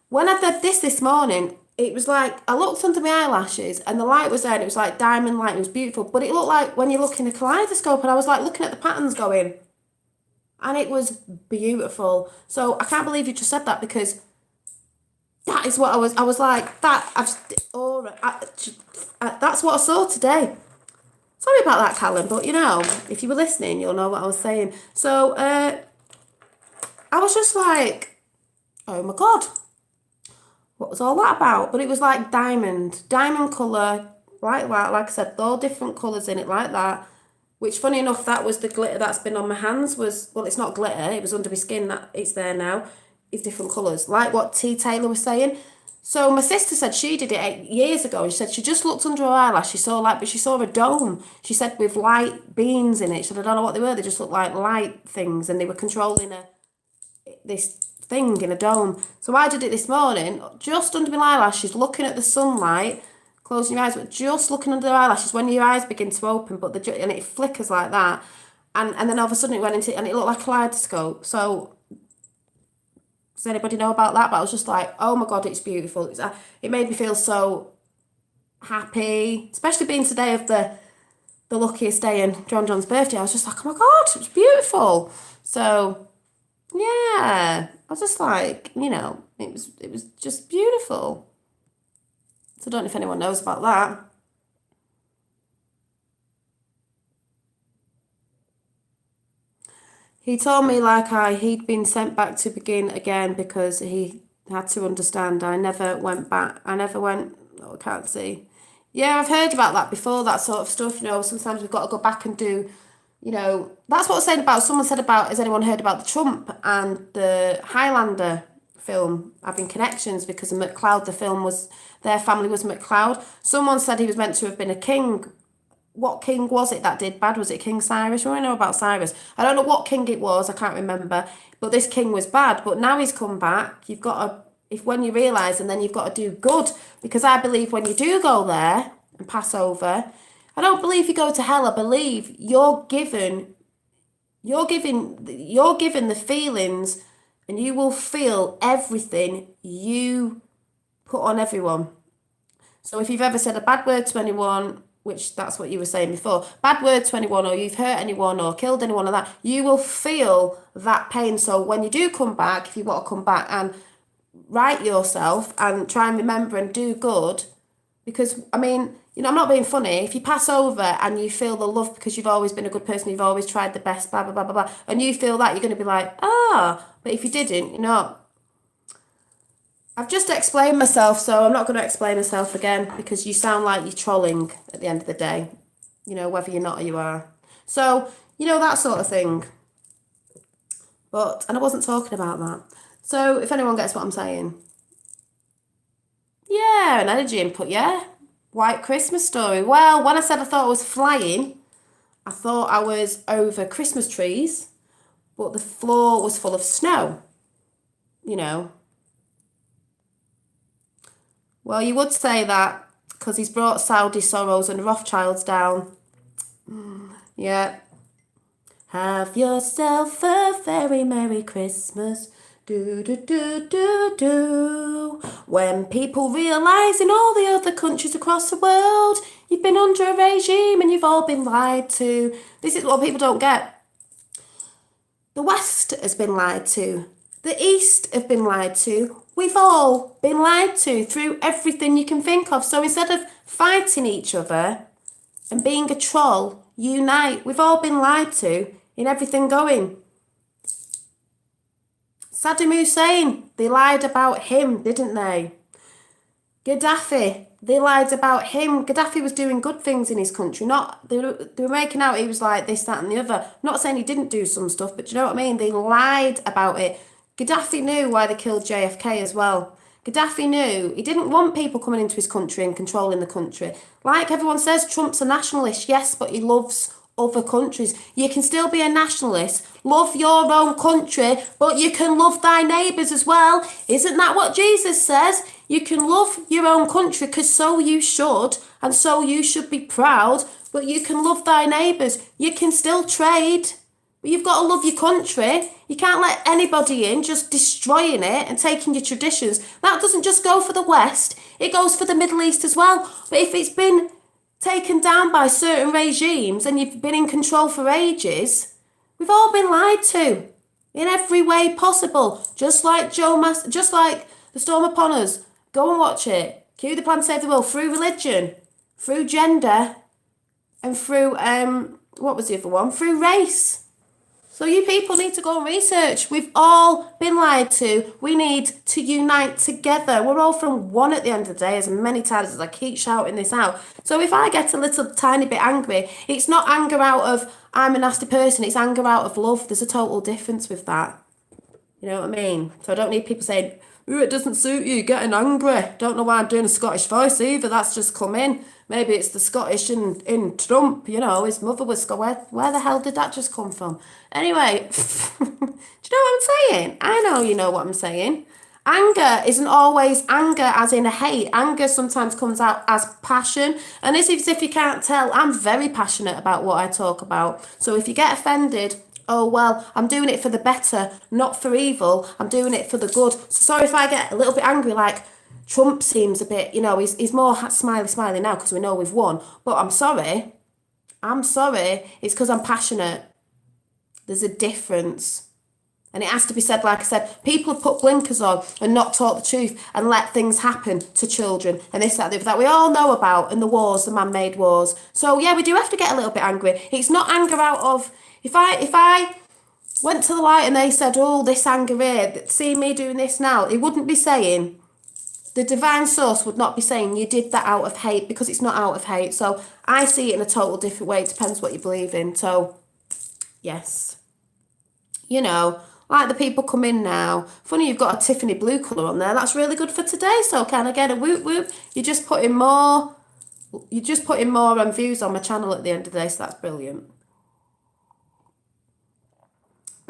When I did this morning, it was like I looked under my eyelashes and the light was there and it was like diamond light. It was beautiful, but it looked like when you look in a kaleidoscope, and I was like looking at the patterns going. And it was beautiful. So I can't believe you just said that because that is what I was like, that's what I saw today. Sorry about that, Callum, but you know, if you were listening, you'll know what I was saying. So I was just like, oh my God, what was all that about? But it was like diamond colour, like that, like I said, all different colours in it like that. Which, funny enough, that was the glitter that's been on my hands well, it's not glitter, it was under my skin, that it's there now. It's different colours, like what T. Taylor was saying. So my sister said she did it 8 years ago, and she said she just looked under her eyelash, she saw a dome, she said, with light beams in it. She said, I don't know what they were, they just looked like light things, and they were controlling this thing in a dome. So I did it this morning, just under my eyelashes, looking at the sunlight, closing your eyes, but just looking under the eyelashes when your eyes begin to open, and it flickers like that, and then all of a sudden it went into, and it looked like a kaleidoscope. So does anybody know about that? But I was just like, oh my God, it's beautiful. It made me feel so happy, especially being today of the luckiest day and John's birthday. I was just like, oh my God, it's beautiful. So yeah, I was just like, you know, it was just beautiful. So I don't know if anyone knows about that. He told me he'd been sent back to begin again because he had to understand. I never went back. I can't see. Yeah, I've heard about that before, that sort of stuff. You know, sometimes we've got to go back and do, you know, that's what I was saying about, someone said about, has anyone heard about the Trump and the Highlander film having connections because of McLeod, the film was, their family was McLeod. Someone said he was meant to have been a king. What king was it that did bad? Was it King Cyrus? We know about Cyrus. I don't know what king it was, I can't remember. But this king was bad. But now he's come back, you've got to, when you realise, and then you've got to do good. Because I believe when you do go there and pass over, I don't believe you go to hell. I believe you're given the feelings, and you will feel everything you put on everyone. So if you've ever said a bad word to anyone, which that's what you were saying before, bad word to anyone, or you've hurt anyone or killed anyone or that, you will feel that pain. So when you do come back, if you want to come back and right yourself and try and remember and do good, because, I mean, you know, I'm not being funny. If you pass over and you feel the love because you've always been a good person, you've always tried the best, blah, blah, blah, blah, blah, and you feel that, you're going to be like, but if you didn't, you know, I've just explained myself, so I'm not going to explain myself again because you sound like you're trolling at the end of the day, you know, whether you're not or you are. So, you know, that sort of thing. And I wasn't talking about that. So if anyone gets what I'm saying. Yeah, an energy input, yeah. White Christmas story. Well, when I said I thought I was flying, I thought I was over Christmas trees, but the floor was full of snow, you know. Well, you would say that because he's brought Saudi sorrows and Rothschilds down. Yeah. Have yourself a very Merry Christmas. Do, do, do, do, do. When people realise in all the other countries across the world, you've been under a regime and you've all been lied to. This is what people don't get. The West has been lied to. The East have been lied to. We've all been lied to through everything you can think of. So instead of fighting each other and being a troll, unite. We've all been lied to in everything going. Saddam Hussein, they lied about him, didn't they? Gaddafi, they lied about him. Gaddafi was doing good things in his country. They were making out he was like this, that and the other. I'm not saying he didn't do some stuff, but do you know what I mean? They lied about it. Gaddafi knew why they killed JFK as well. Gaddafi knew he didn't want people coming into his country and controlling the country. Like everyone says, Trump's a nationalist, yes, but he loves other countries. You can still be a nationalist, love your own country, but you can love thy neighbours as well. Isn't that what Jesus says? You can love your own country because so you should, and so you should be proud, but you can love thy neighbours. You can still trade, but you've got to love your country. You can't let anybody in just destroying it and taking your traditions. That doesn't just go for the West, it goes for the Middle East as well. But if it's been taken down by certain regimes and you've been in control for ages, we've all been lied to in every way possible. Just like just like The Storm Upon Us. Go and watch it. Cue the Plan to Save the World through religion, through gender, and through what was the other one? Through race. So you people need to go and research. We've all been lied to. We need to unite together. We're all from one at the end of the day, as many times as I keep shouting this out. So if I get a little tiny bit angry, it's not anger out of I'm a nasty person, it's anger out of love. There's a total difference with that. You know what I mean? So I don't need people saying, ooh, it doesn't suit you, getting angry. Don't know why I'm doing a Scottish voice either. That's just come in. Maybe it's the Scottish in Trump, you know, his mother was Scottish. Where the hell did that just come from? Anyway, do you know what I'm saying? I know you know what I'm saying. Anger isn't always anger as in a hate. Anger sometimes comes out as passion. And as if you can't tell, I'm very passionate about what I talk about. So if you get offended, oh, well, I'm doing it for the better, not for evil. I'm doing it for the good. So sorry if I get a little bit angry, like Trump seems a bit, you know, he's more smiley now because we know we've won. But I'm sorry. It's because I'm passionate. There's a difference. And it has to be said, like I said, people have put blinkers on and not taught the truth and let things happen to children and this, that we all know about, and the wars, the man-made wars. So yeah, we do have to get a little bit angry. It's not anger out of, if I went to the light and they said, oh, this anger here, see me doing this now, it wouldn't be saying, the divine source would not be saying you did that out of hate, because it's not out of hate. So I see it in a total different way. It depends what you believe in. So yes, you know, like the people come in now. Funny you've got a Tiffany blue colour on there. That's really good for today. So can I get a whoop whoop? You're just putting more views on my channel at the end of the day. So that's brilliant.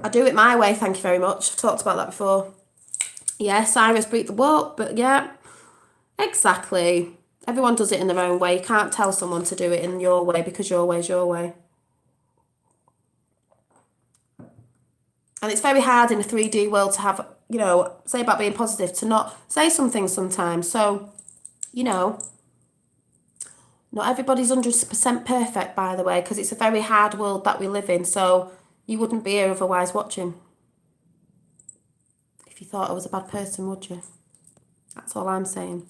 I do it my way. Thank you very much. I've talked about that before. Yeah, Cyrus break the walk, but yeah, exactly. Everyone does it in their own way. You can't tell someone to do it in your way because your way is your way. And it's very hard in a 3D world to have, you know, say about being positive, to not say something sometimes. So, you know, not everybody's 100% perfect, by the way, because it's a very hard world that we live in. So you wouldn't be here otherwise watching. If you thought I was a bad person, would you? That's all I'm saying.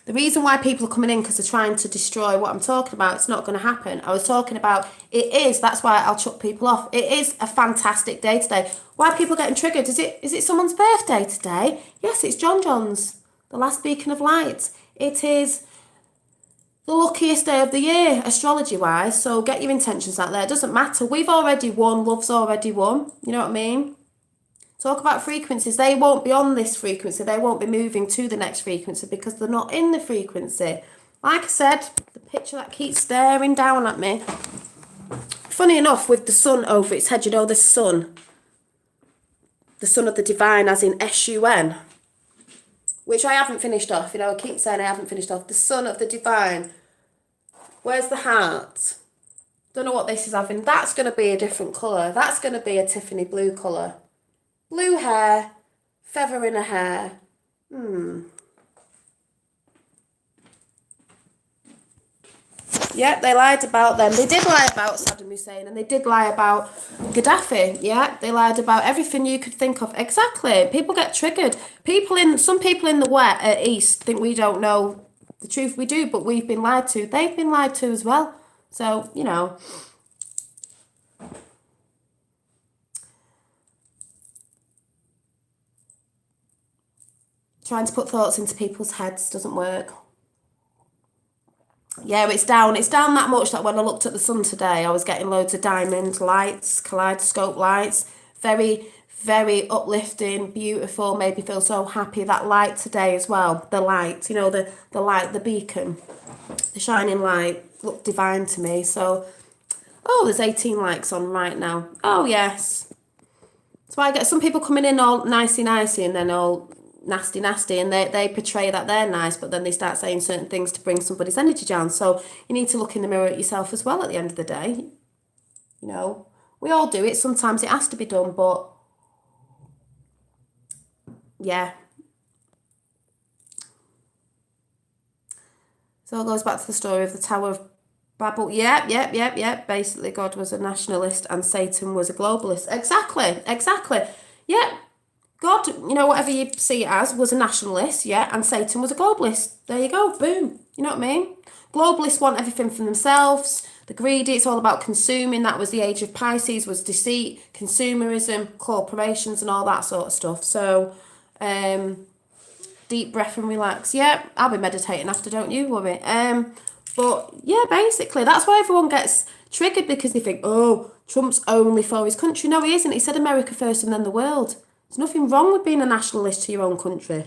The reason why people are coming in because they're trying to destroy what I'm talking about, it's not going to happen. I was talking about, that's why I'll chuck people off. It is a fantastic day today. Why are people getting triggered? Is it someone's birthday today? Yes, it's John John's, the last beacon of light. It is the luckiest day of the year, astrology-wise. So get your intentions out there. It doesn't matter. We've already won. Love's already won. You know what I mean? Talk about frequencies. They won't be on this frequency. They won't be moving to the next frequency because they're not in the frequency. Like I said, the picture that keeps staring down at me. Funny enough, with the sun over its head, you know, the sun of the divine, as in S-U-N, which I haven't finished off. You know, I keep saying I haven't finished off. The sun of the divine. Where's the heart? Don't know what this is having. That's going to be a different colour. That's going to be a Tiffany blue colour. Blue hair, feather in her hair. Yeah, they lied about them. They did lie about Saddam Hussein, and they did lie about Gaddafi. Yeah, they lied about everything you could think of. Exactly. People get triggered. Some people in the East think we don't know the truth. We do, but we've been lied to. They've been lied to as well. So, you know. Trying to put thoughts into people's heads doesn't work. Yeah, it's down. It's down that much that when I looked at the sun today, I was getting loads of diamond lights, kaleidoscope lights. Very, very uplifting, beautiful, made me feel so happy. That light today as well. The light, you know, the light, the beacon, the shining light looked divine to me. So, oh, there's 18 likes on right now. Oh, yes. So I get some people coming in all nicey and then all nasty, and they portray that they're nice, but then they start saying certain things to bring somebody's energy down. So you need to look in the mirror at yourself as well at the end of the day. You know, we all do it. Sometimes it has to be done, but yeah. So it goes back to the story of the Tower of Babel. Yep. Basically, God was a nationalist and Satan was a globalist. Exactly. Yeah. God, you know, whatever you see it as, was a nationalist, yeah, and Satan was a globalist. There you go, boom. You know what I mean? Globalists want everything for themselves. They're greedy. It's all about consuming. That was the age of Pisces, was deceit, consumerism, corporations, and all that sort of stuff. So, deep breath and relax. Yeah, I'll be meditating after, don't you worry. But yeah, basically, that's why everyone gets triggered, because they think, oh, Trump's only for his country. No, he isn't. He said America first and then the world. There's nothing wrong with being a nationalist to your own country.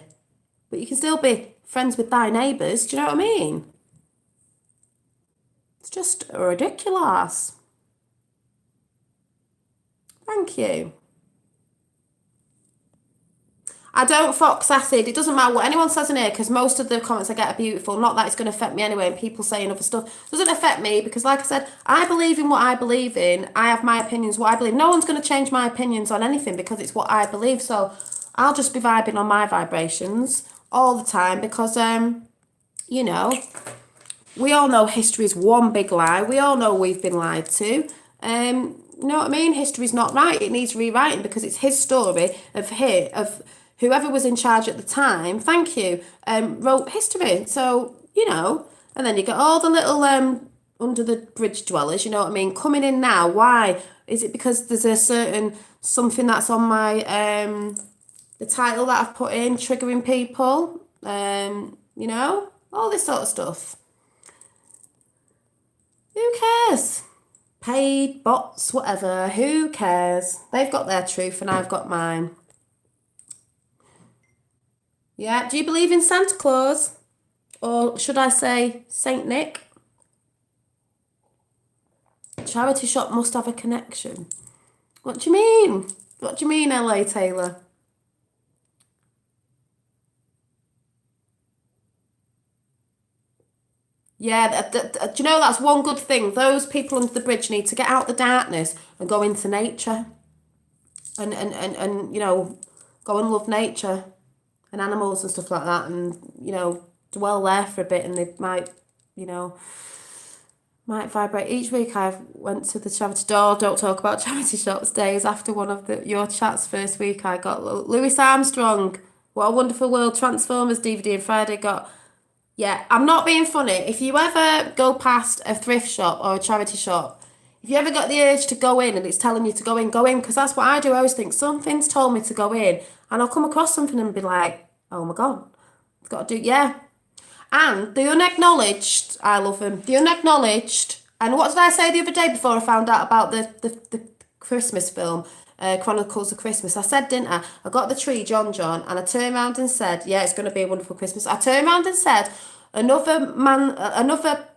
But you can still be friends with thy neighbours. Do you know what I mean? It's just ridiculous. Thank you. I don't fox acid. It doesn't matter what anyone says in here, because most of the comments I get are beautiful. Not that it's going to affect me anyway, and people saying other stuff doesn't affect me, because like I said, I believe in what I believe in. I have my opinions, what I believe. No one's going to change my opinions on anything because it's what I believe. So I'll just be vibing on my vibrations all the time, because, you know, we all know history is one big lie. We all know we've been lied to. You know what I mean? History's not right. It needs rewriting, because it's his story of whoever was in charge at the time, thank you, wrote history. So, you know, and then you get all the little under the bridge dwellers, you know what I mean, coming in now. Why? Is it because there's a certain something that's on my, the title that I've put in, triggering people, you know, all this sort of stuff. Who cares? Paid, bots, whatever, who cares? They've got their truth and I've got mine. Yeah, do you believe in Santa Claus? Or should I say Saint Nick? Charity shop must have a connection. What do you mean? What do you mean, LA Taylor? Yeah, do you know, that's one good thing. Those people under the bridge need to get out the darkness and go into nature. And you know, go and love nature and animals and stuff like that, and, you know, dwell there for a bit, and they might, you know, might vibrate. Each week I went to the charity door. Don't talk about charity shops days. After one of your chats first week, I got Louis Armstrong, What a Wonderful World, Transformers DVD, and Friday got, yeah, I'm not being funny. If you ever go past a thrift shop or a charity shop, if you ever got the urge to go in and it's telling you to go in, because that's what I do. I always think something's told me to go in, and I'll come across something and be like, oh my God, I've got to do, yeah. And the unacknowledged, I love him. The unacknowledged. And what did I say the other day before I found out about the Christmas film, Chronicles of Christmas? I said, didn't I? I got the tree, John, and I turned around and said, yeah, it's going to be a wonderful Christmas. I turned around and said, another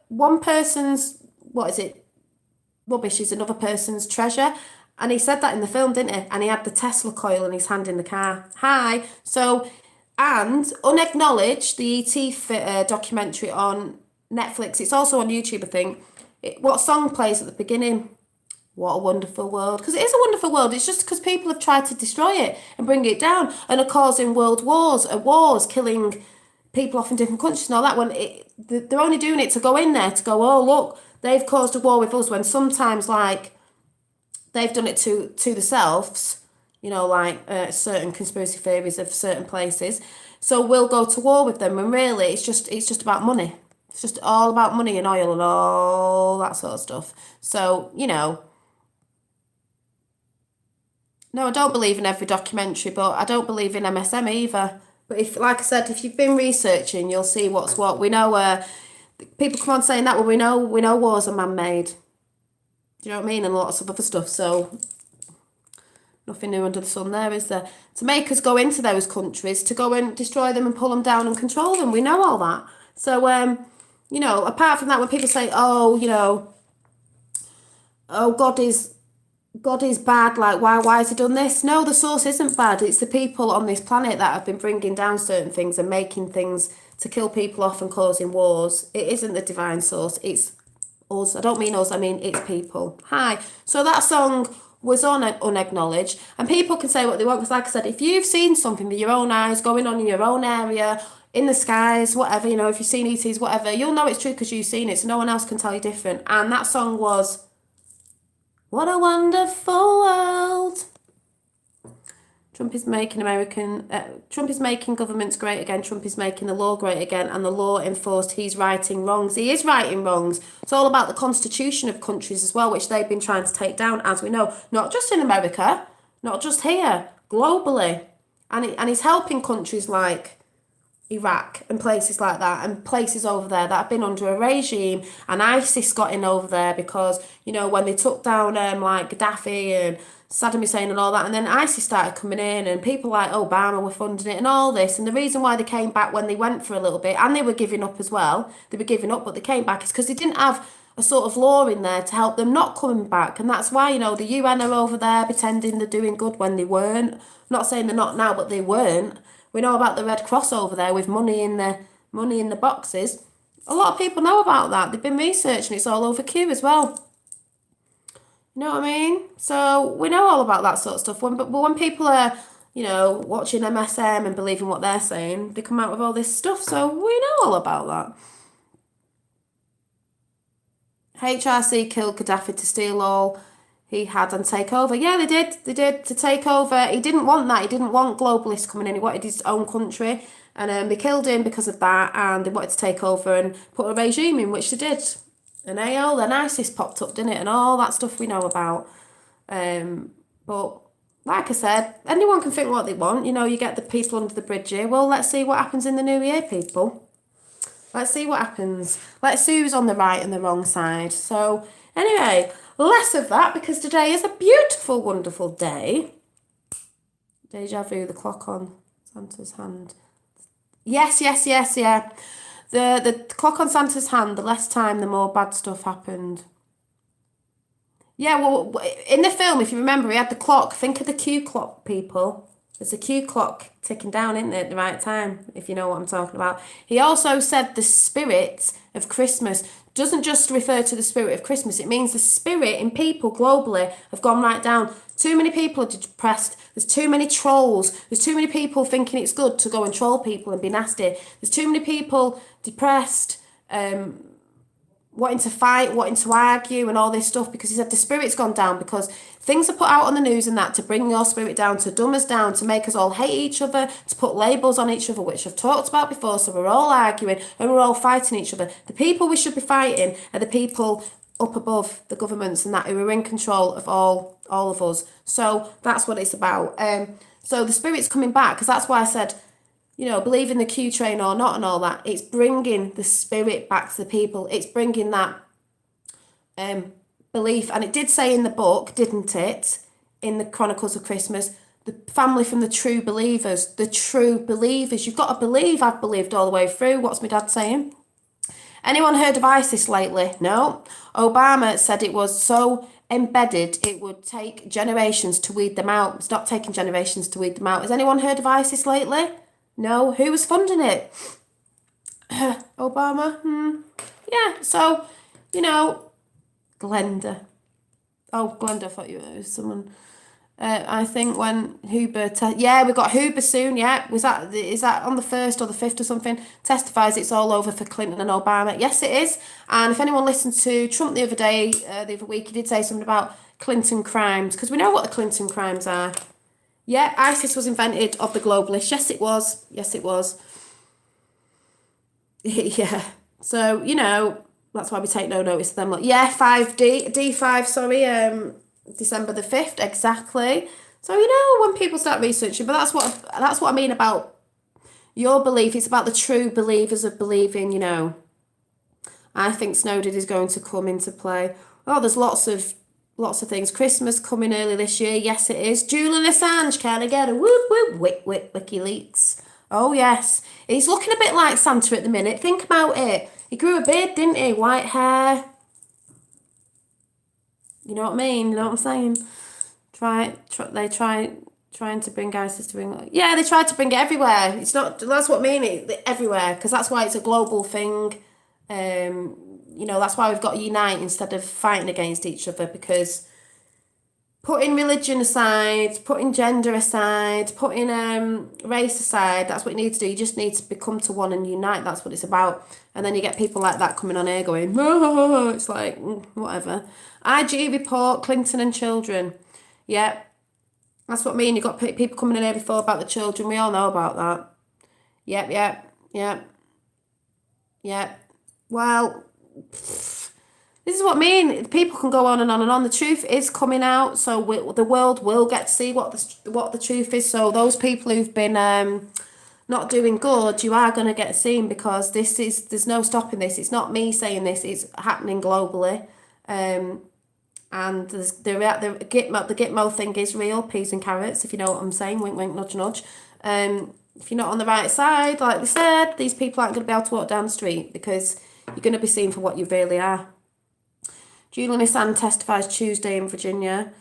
one person's, what is it? Rubbish is another person's treasure. And he said that in the film, didn't he? And he had the Tesla coil in his hand in the car. Hi. So, and Unacknowledged, the E.T. documentary on Netflix. It's also on YouTube, I think. What song plays at the beginning? What a wonderful world. Because it is a wonderful world. It's just because people have tried to destroy it and bring it down and are causing world wars, killing people off in different countries and all that. When they're only doing it to go in there, to go, oh, look, they've caused a war with us, when sometimes, like, they've done it to themselves, you know, like certain conspiracy theories of certain places. So we'll go to war with them, and really it's just about money. It's just all about money and oil and all that sort of stuff. So, you know, no, I don't believe in every documentary, but I don't believe in MSM either. But if, like I said, if you've been researching, you'll see what's what. We know people come on saying that, well, we know wars are man-made. Do you know what I mean? And lots of other stuff. So nothing new under the sun there, is there? To make us go into those countries, to go and destroy them and pull them down and control them. We know all that. So, you know, apart from that, when people say, oh, you know, oh, God is bad, like, why has he done this? No, the source isn't bad. It's the people on this planet that have been bringing down certain things and making things to kill people off and causing wars. It isn't the divine source. It's us. I don't mean us, I mean it's people. Hi. So that song was on Unacknowledged, and people can say what they want, because like I said, if you've seen something with your own eyes going on in your own area, in the skies, whatever, you know, if you've seen ETs, whatever, you'll know it's true because you've seen it, so no one else can tell you different. And that song was What a Wonderful World. Trump is making governments great again. Trump is making the law great again, and the law enforced. He's righting wrongs. He is righting wrongs. It's all about the constitution of countries as well, which they've been trying to take down, as we know, not just in America, not just here, globally. And he's helping countries like Iraq and places like that, and places over there that have been under a regime, and ISIS got in over there because, you know, when they took down like Gaddafi and Saddam Hussein and all that, and then ISIS started coming in, and people like Obama were funding it and all this. And the reason why they came back when they went for a little bit, and they were giving up as well, they were giving up, but they came back, is because they didn't have a sort of law in there to help them not coming back. And that's why, you know, the UN are over there pretending they're doing good when they weren't. I'm not saying they're not now, but they weren't. We know about the Red Cross over there with money in the boxes. A lot of people know about that. They've been researching. It's all over Q as well. You know what I mean? So we know all about that sort of stuff. But when people are, you know, watching MSM and believing what they're saying, they come out with all this stuff. So we know all about that. HRC killed Gaddafi to steal all he had and take over. Yeah, they did. They did, to take over. He didn't want that. He didn't want globalists coming in. He wanted his own country. And they killed him because of that. And they wanted to take over and put a regime in, which they did. And AO, then ISIS popped up, didn't it? And all that stuff we know about. But like I said, anyone can think what they want. You know, you get the people under the bridge here. Well, let's see what happens in the new year, people. Let's see what happens. Let's see who's on the right and the wrong side. So, anyway, less of that, because today is a beautiful, wonderful day. Deja vu, the clock on Santa's hand. Yes, yeah. The clock on Santa's hand, the less time, the more bad stuff happened. Yeah, well, in the film, if you remember, he had the clock. Think of the Q clock, people. There's a Q clock ticking down, isn't there, at the right time, if you know what I'm talking about. He also said the spirit of Christmas doesn't just refer to the spirit of Christmas. It means the spirit in people globally have gone right down. Too many people are depressed. There's too many trolls. There's too many people thinking it's good to go and troll people and be nasty. There's too many people depressed, wanting to fight, wanting to argue and all this stuff, because he said the spirit's gone down because things are put out on the news and that to bring your spirit down, to dumb us down, to make us all hate each other, to put labels on each other, which I've talked about before. So we're all arguing and we're all fighting each other. The people we should be fighting are the people up above the governments and that, who are in control of all of us. So that's what it's about. So the spirit's coming back, because that's why I said believe in the Q train or not and all that. It's bringing the spirit back to the people. It's bringing that belief. And it did say in the book, didn't it, in the Chronicles of Christmas, the family from the true believers, the true believers. You've got to believe. I've believed all the way through. What's my dad saying? Anyone heard of ISIS lately? No. Obama said it was so embedded it would take generations to weed them out. It's not taking generations to weed them out. Has anyone heard of ISIS lately? No. Who was funding it? Obama? Yeah, so, Glenda. Oh, Glenda, I thought you were someone. I think when Huber, we got Huber soon. Yeah, is that on the 1st or the 5th or something? Testifies it's all over for Clinton and Obama. Yes, it is. And if anyone listened to Trump the other week, he did say something about Clinton crimes, because we know what the Clinton crimes are. Yeah, ISIS was invented of the globalists. Yes, it was. Yes, it was. Yeah. So that's why we take no notice of them. Like, yeah, D5. Sorry. December the 5th, exactly. So when people start researching, but that's what I mean about your belief. It's about the true believers of believing. I think Snowden is going to come into play. Oh, there's lots of things. Christmas coming early this year. Yes, it is. Julian Assange, can I get a whoop whoop WikiLeaks? Oh yes, he's looking a bit like Santa at the minute. Think about it. He grew a beard, didn't he? White hair. You know what I mean? You know what I'm saying? Trying to bring ISIS to England. Yeah, they tried to bring it everywhere. It's not. That's what I mean. Everywhere, because that's why it's a global thing. That's why we've got to unite instead of fighting against each other. Because putting religion aside, putting gender aside, putting race aside, that's what you need to do. You just need to become to one and unite. That's what it's about. And then you get people like that coming on here going, oh, it's like, whatever. IG report, Clinton and children. Yeah, that's what I mean. You got people coming in here before about the children. We all know about that. Yep. Well, this is what I mean. People can go on and on and on. The truth is coming out, so the world will get to see what the truth is. So those people who've been not doing good, you are going to get seen, because there's no stopping this. It's not me saying this. It's happening globally. And the Gitmo thing is real, peas and carrots, if you know what I'm saying. Wink, wink, nudge, nudge. If you're not on the right side, like they said, these people aren't going to be able to walk down the street, because you're going to be seen for what you really are. Julian Assange testifies Tuesday in Virginia.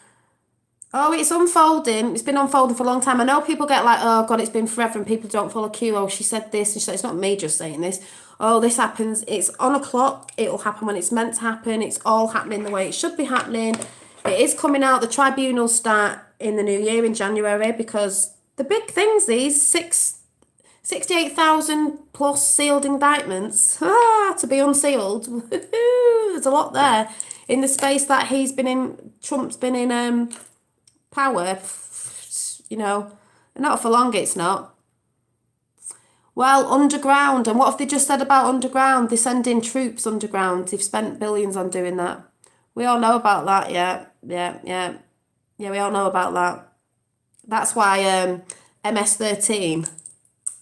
Oh, it's unfolding. It's been unfolding for a long time. I know people get like, oh God, it's been forever, and people don't follow Q. Oh, she said this, and she said, it's not me just saying this. Oh, this happens. It's on a clock. It'll happen when it's meant to happen. It's all happening the way it should be happening. It is coming out. The tribunals start in the new year in January, because the big things, these 68,000 plus sealed indictments, to be unsealed. There's a lot there. In the space that Trump's been in power, not for long it's not. Well, underground, and what have they just said about underground? They're sending troops underground. They've spent billions on doing that. We all know about that, yeah, we all know about that. That's why MS-13,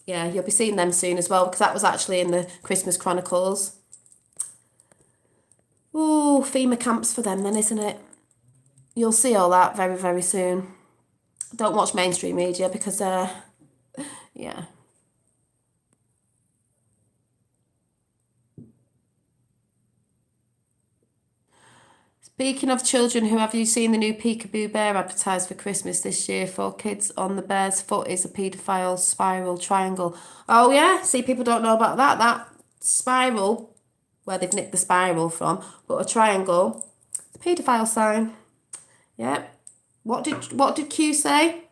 yeah, you'll be seeing them soon as well, because that was actually in the Christmas Chronicles. Ooh, FEMA camps for them then, isn't it? You'll see all that very, very soon. Don't watch mainstream media, because, yeah. Speaking of children, have you seen the new Peekaboo bear advertised for Christmas this year? For kids on the bear's foot is a paedophile spiral triangle. Oh yeah, see, people don't know about that. That spiral, where they've nicked the spiral from, but a triangle, it's a paedophile sign. Yeah. What did Q say?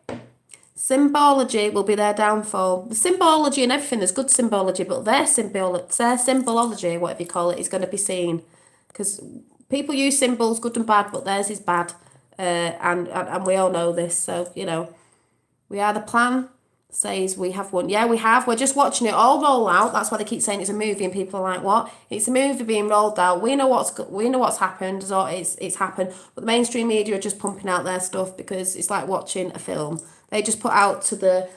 Symbology will be their downfall. The symbology and everything, there's good symbology, but their symbology, whatever you call it, is going to be seen. Because people use symbols, good and bad, but theirs is bad. And we all know this. So, we are the plan, says we have won. Yeah, we have. We're just watching it all roll out. That's why they keep saying it's a movie, and people are like, what? It's a movie being rolled out. We know what's happened, so it's happened. But the mainstream media are just pumping out their stuff, because it's like watching a film. They just put out to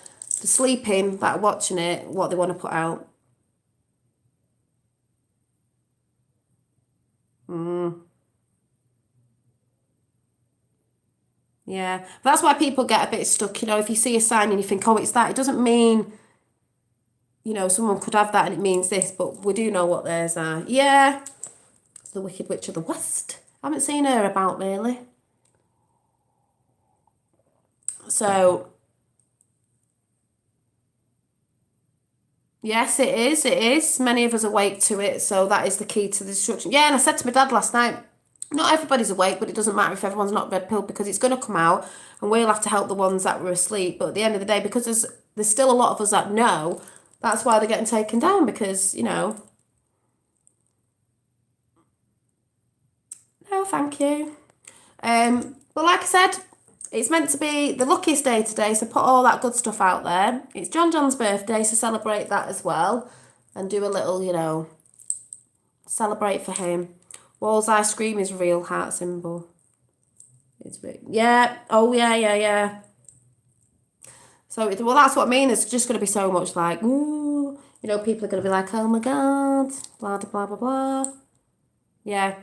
the sleeping that are watching it, what they want to put out. Yeah, but that's why people get a bit stuck. If you see a sign and you think, oh, it's that, it doesn't mean, someone could have that and it means this, but we do know what theirs are. Yeah, it's the Wicked Witch of the West. I haven't seen her about really. So, yes, it is. It is. Many of us awake to it, so that is the key to the destruction. Yeah, and I said to my dad last night, not everybody's awake, but it doesn't matter if everyone's not red pilled because it's going to come out and we'll have to help the ones that were asleep. But at the end of the day, because there's still a lot of us that know, that's why they're getting taken down because, no, thank you. But like I said, it's meant to be the luckiest day today, so put all that good stuff out there. It's John John's birthday, so celebrate that as well. And do a little, celebrate for him. Walls ice cream is real heart symbol. It's real. Yeah. Oh, yeah. So, well, that's what I mean. It's just going to be so much like, ooh, people are going to be like, oh my God, blah, blah, blah, blah. Yeah.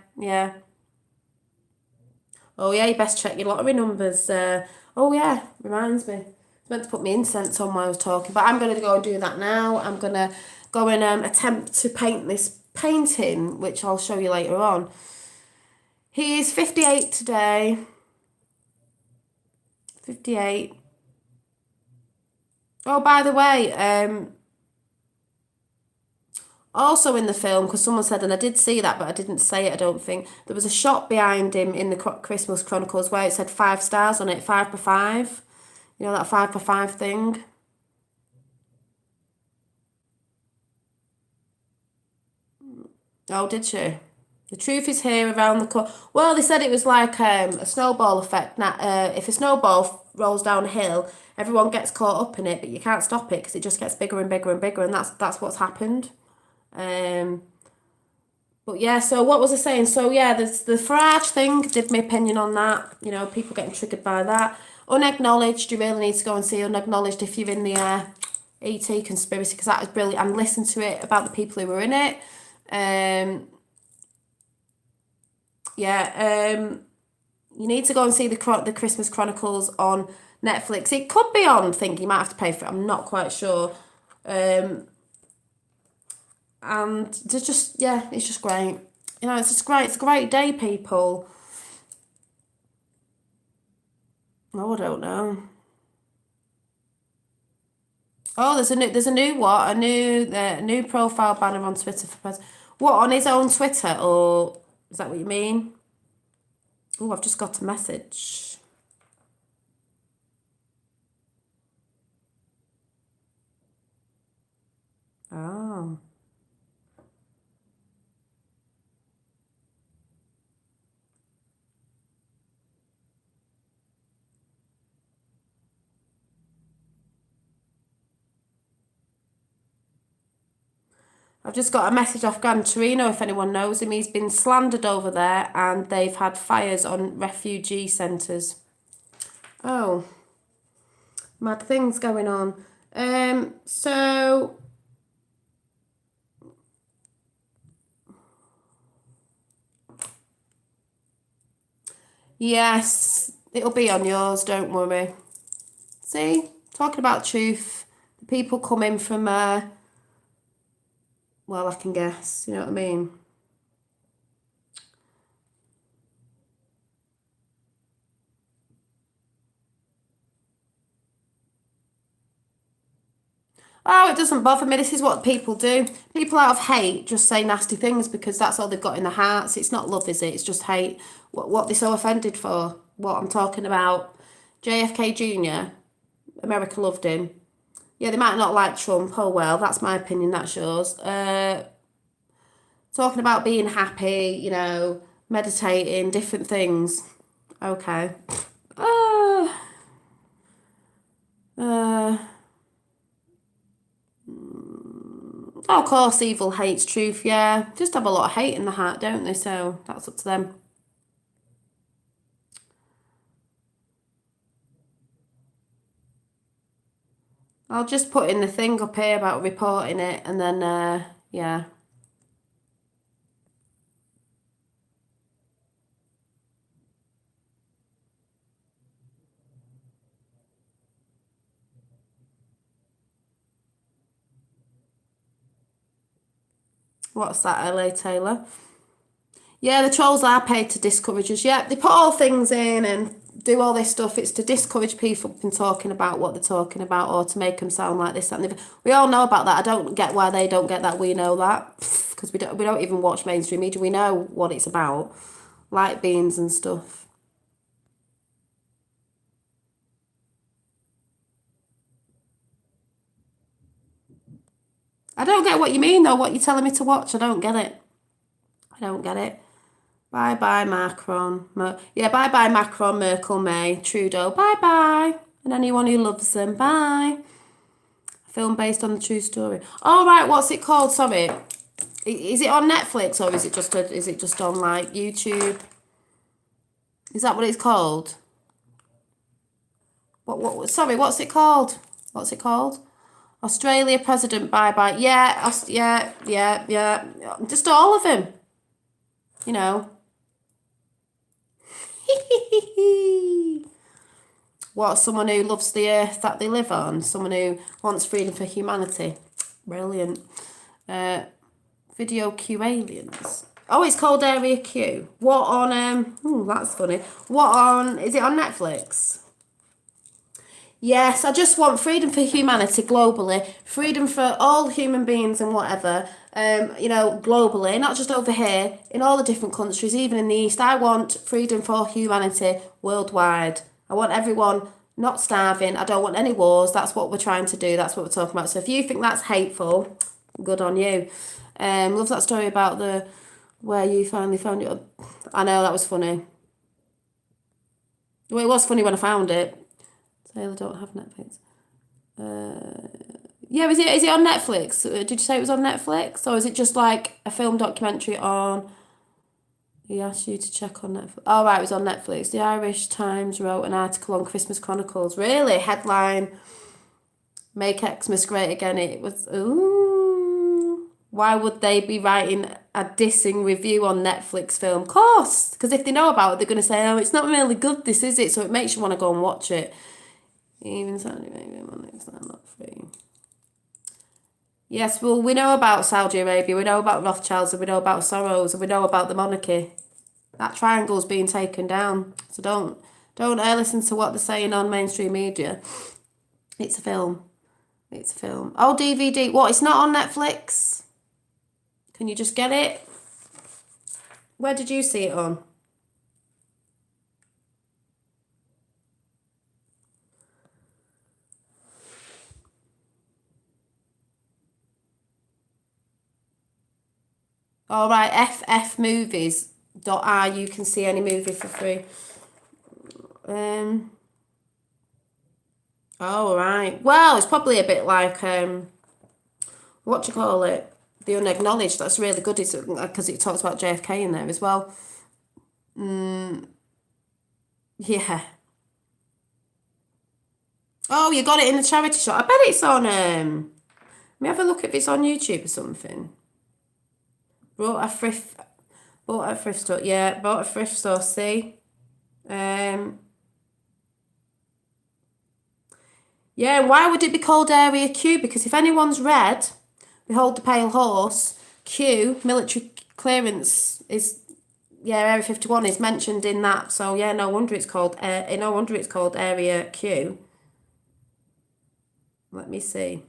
Oh, yeah, you best check your lottery numbers. Oh, yeah, reminds me. I meant to put my incense on while I was talking, but I'm going to go and do that now. I'm going to go and attempt to paint this painting, which I'll show you later on. He is 58 today. 58. Oh, by the way, also in the film, because someone said, and I did see that, but I didn't say it, I don't think, there was a shot behind him in the Christmas Chronicles where it said 5 stars on it, 5 by 5. That 5 by 5 thing. Oh, did she? The truth is here around the corner. Well, they said it was like a snowball effect. Now, if a snowball rolls down a hill, everyone gets caught up in it, but you can't stop it because it just gets bigger and bigger and bigger, and that's what's happened. But yeah, so what was I saying? So yeah, there's the Farage thing, did my opinion on that. People getting triggered by that. Unacknowledged, you really need to go and see Unacknowledged if you're in the ET conspiracy, because that is brilliant. And listen to it about the people who were in it. You need to go and see the Christmas Chronicles on Netflix. It could be on, I think you might have to pay for it. I'm not quite sure. And it's just great. It's just great. It's a great day, people. Oh, I don't know. Oh, there's a new what? A new profile banner on Twitter for president. What, on his own Twitter, or is that what you mean? Oh, I've just got a message. Oh. I've just got a message off Gran Torino, if anyone knows him. He's been slandered over there and they've had fires on refugee centres. Oh. Mad things going on. So... Yes, it'll be on yours, don't worry. See? Talking about truth. People come in from... well, I can guess. You know what I mean? Oh, it doesn't bother me. This is what people do. People out of hate just say nasty things because that's all they've got in their hearts. It's not love, is it? It's just hate. What they so offended for? What I'm talking about. JFK Jr. America loved him. Yeah, they might not like Trump. Oh well, that's my opinion. That's yours. Talking about being happy, meditating, different things. Okay. Uh, uh, oh, of course, evil hates truth, yeah. Just have a lot of hate in the heart, don't they? So that's up to them. I'll just put in the thing up here about reporting it, and then, yeah. What's that, LA Taylor? Yeah, the trolls are paid to discourage us. Yeah, they put all things in and do all this stuff. It's to discourage people from talking about what they're talking about, or to make them sound like this, that, and the other. We all know about that. I don't get why they don't get that. We know that because we don't even watch mainstream media. We know what it's about, like beans and stuff. I don't get what you mean though. What you're telling me to watch, I don't get it. I don't get it. Bye bye Macron. Yeah, bye bye Macron, Merkel, May, Trudeau. Bye bye, and anyone who loves them. Bye. Film based on the true story. All right, what's it called? Sorry, is it on Netflix or is it just on like YouTube? Is that what it's called? What? Sorry, what's it called? What's it called? Australia President Bye Bye. Yeah, yeah. Just all of them. You know. What, someone who loves the earth that they live on? Someone who wants freedom for humanity? Brilliant. Video Q aliens. Oh, it's called Area Q. What on, that's funny. What on, is it on Netflix? Yes, I just want freedom for humanity globally, freedom for all human beings and whatever, globally, not just over here, in all the different countries, even in the East. I want freedom for humanity worldwide. I want everyone not starving. I don't want any wars. That's what we're trying to do. That's what we're talking about. So if you think that's hateful, good on you. Love that story about where you finally found it. I know, that was funny. Well, it was funny when I found it. Taylor don't have Netflix. Yeah, is it on Netflix? Did you say it was on Netflix? Or is it just like a film documentary on... He asked you to check on Netflix. Oh, right, it was on Netflix. The Irish Times wrote an article on Christmas Chronicles. Really? Headline, Make Xmas Great Again. It was... Ooh. Why would they be writing a dissing review on Netflix film? Of course, because if they know about it, they're going to say, oh, it's not really good, this, is it? So it makes you want to go and watch it. Even Saudi Arabia, not free. Yes, well, we know about Saudi Arabia, we know about Rothschilds, and we know about Soros, and we know about the monarchy. That triangle's being taken down. So don't listen to what they're saying on mainstream media. It's a film. It's a film. Oh, DVD. What? It's not on Netflix? Can you just get it? Where did you see it on? All right, ffmovies.r. You can see any movie for free. Oh, right. Well, it's probably a bit like, what do you call it? The Unacknowledged. That's really good. It's because it talks about JFK in there as well. Yeah. Oh, you got it in the charity shop. I bet it's on, let me have a look if it's on YouTube or something. Bought a thrift store. Yeah, bought a thrift store. See, yeah. Why would it be called Area Q? Because if anyone's read, Behold the Pale Horse. Q, military clearance is, yeah, Area 51 is mentioned in that. So yeah, no wonder it's called Area Q. Let me see.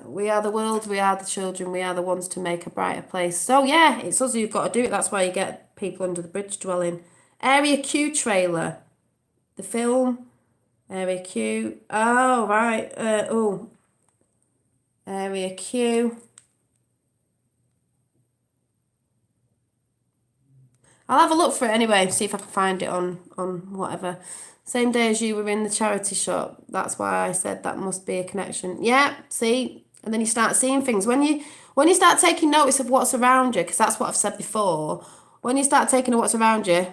We are the world, we are the children, we are the ones to make a brighter place. So yeah, it's us who've got to do it. That's why you get people under the bridge dwelling. Area Q trailer. The film. Area Q. Oh, right. Area Q. I'll have a look for it anyway, see if I can find it on whatever. Same day as you were in the charity shop. That's why I said that must be a connection. Yeah, see? And then you start seeing things. When you start taking notice of what's around you, because that's what I've said before, when you start taking what's around you,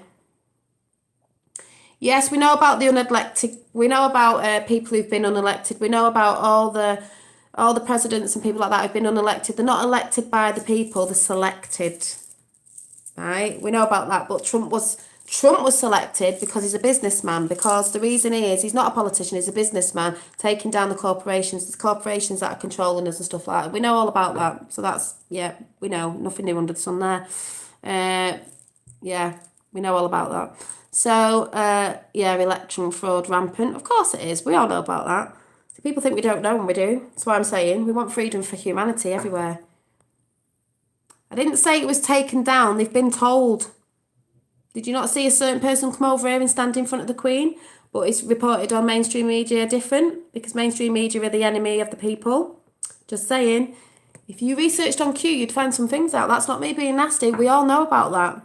Yes, we know about the unelected. We know about people who've been unelected. We know about all the presidents and people like that who've been unelected. They're not elected by the people. They're selected, right? We know about that. But Trump was selected because he's a businessman. Because the reason is he's not a politician. He's a businessman taking down the corporations. There's corporations that are controlling us and stuff like that. We know all about that. So that's we know nothing new under the sun there. We know all about that. So, election fraud rampant. Of course it is. We all know about that. People think we don't know and we do. That's why I'm saying we want freedom for humanity everywhere. I didn't say it was taken down. They've been told. Did you not see a certain person come over here and stand in front of the Queen? But it's reported on mainstream media different because mainstream media are the enemy of the people. Just saying. If you researched on Q, you'd find some things out. That's not me being nasty. We all know about that.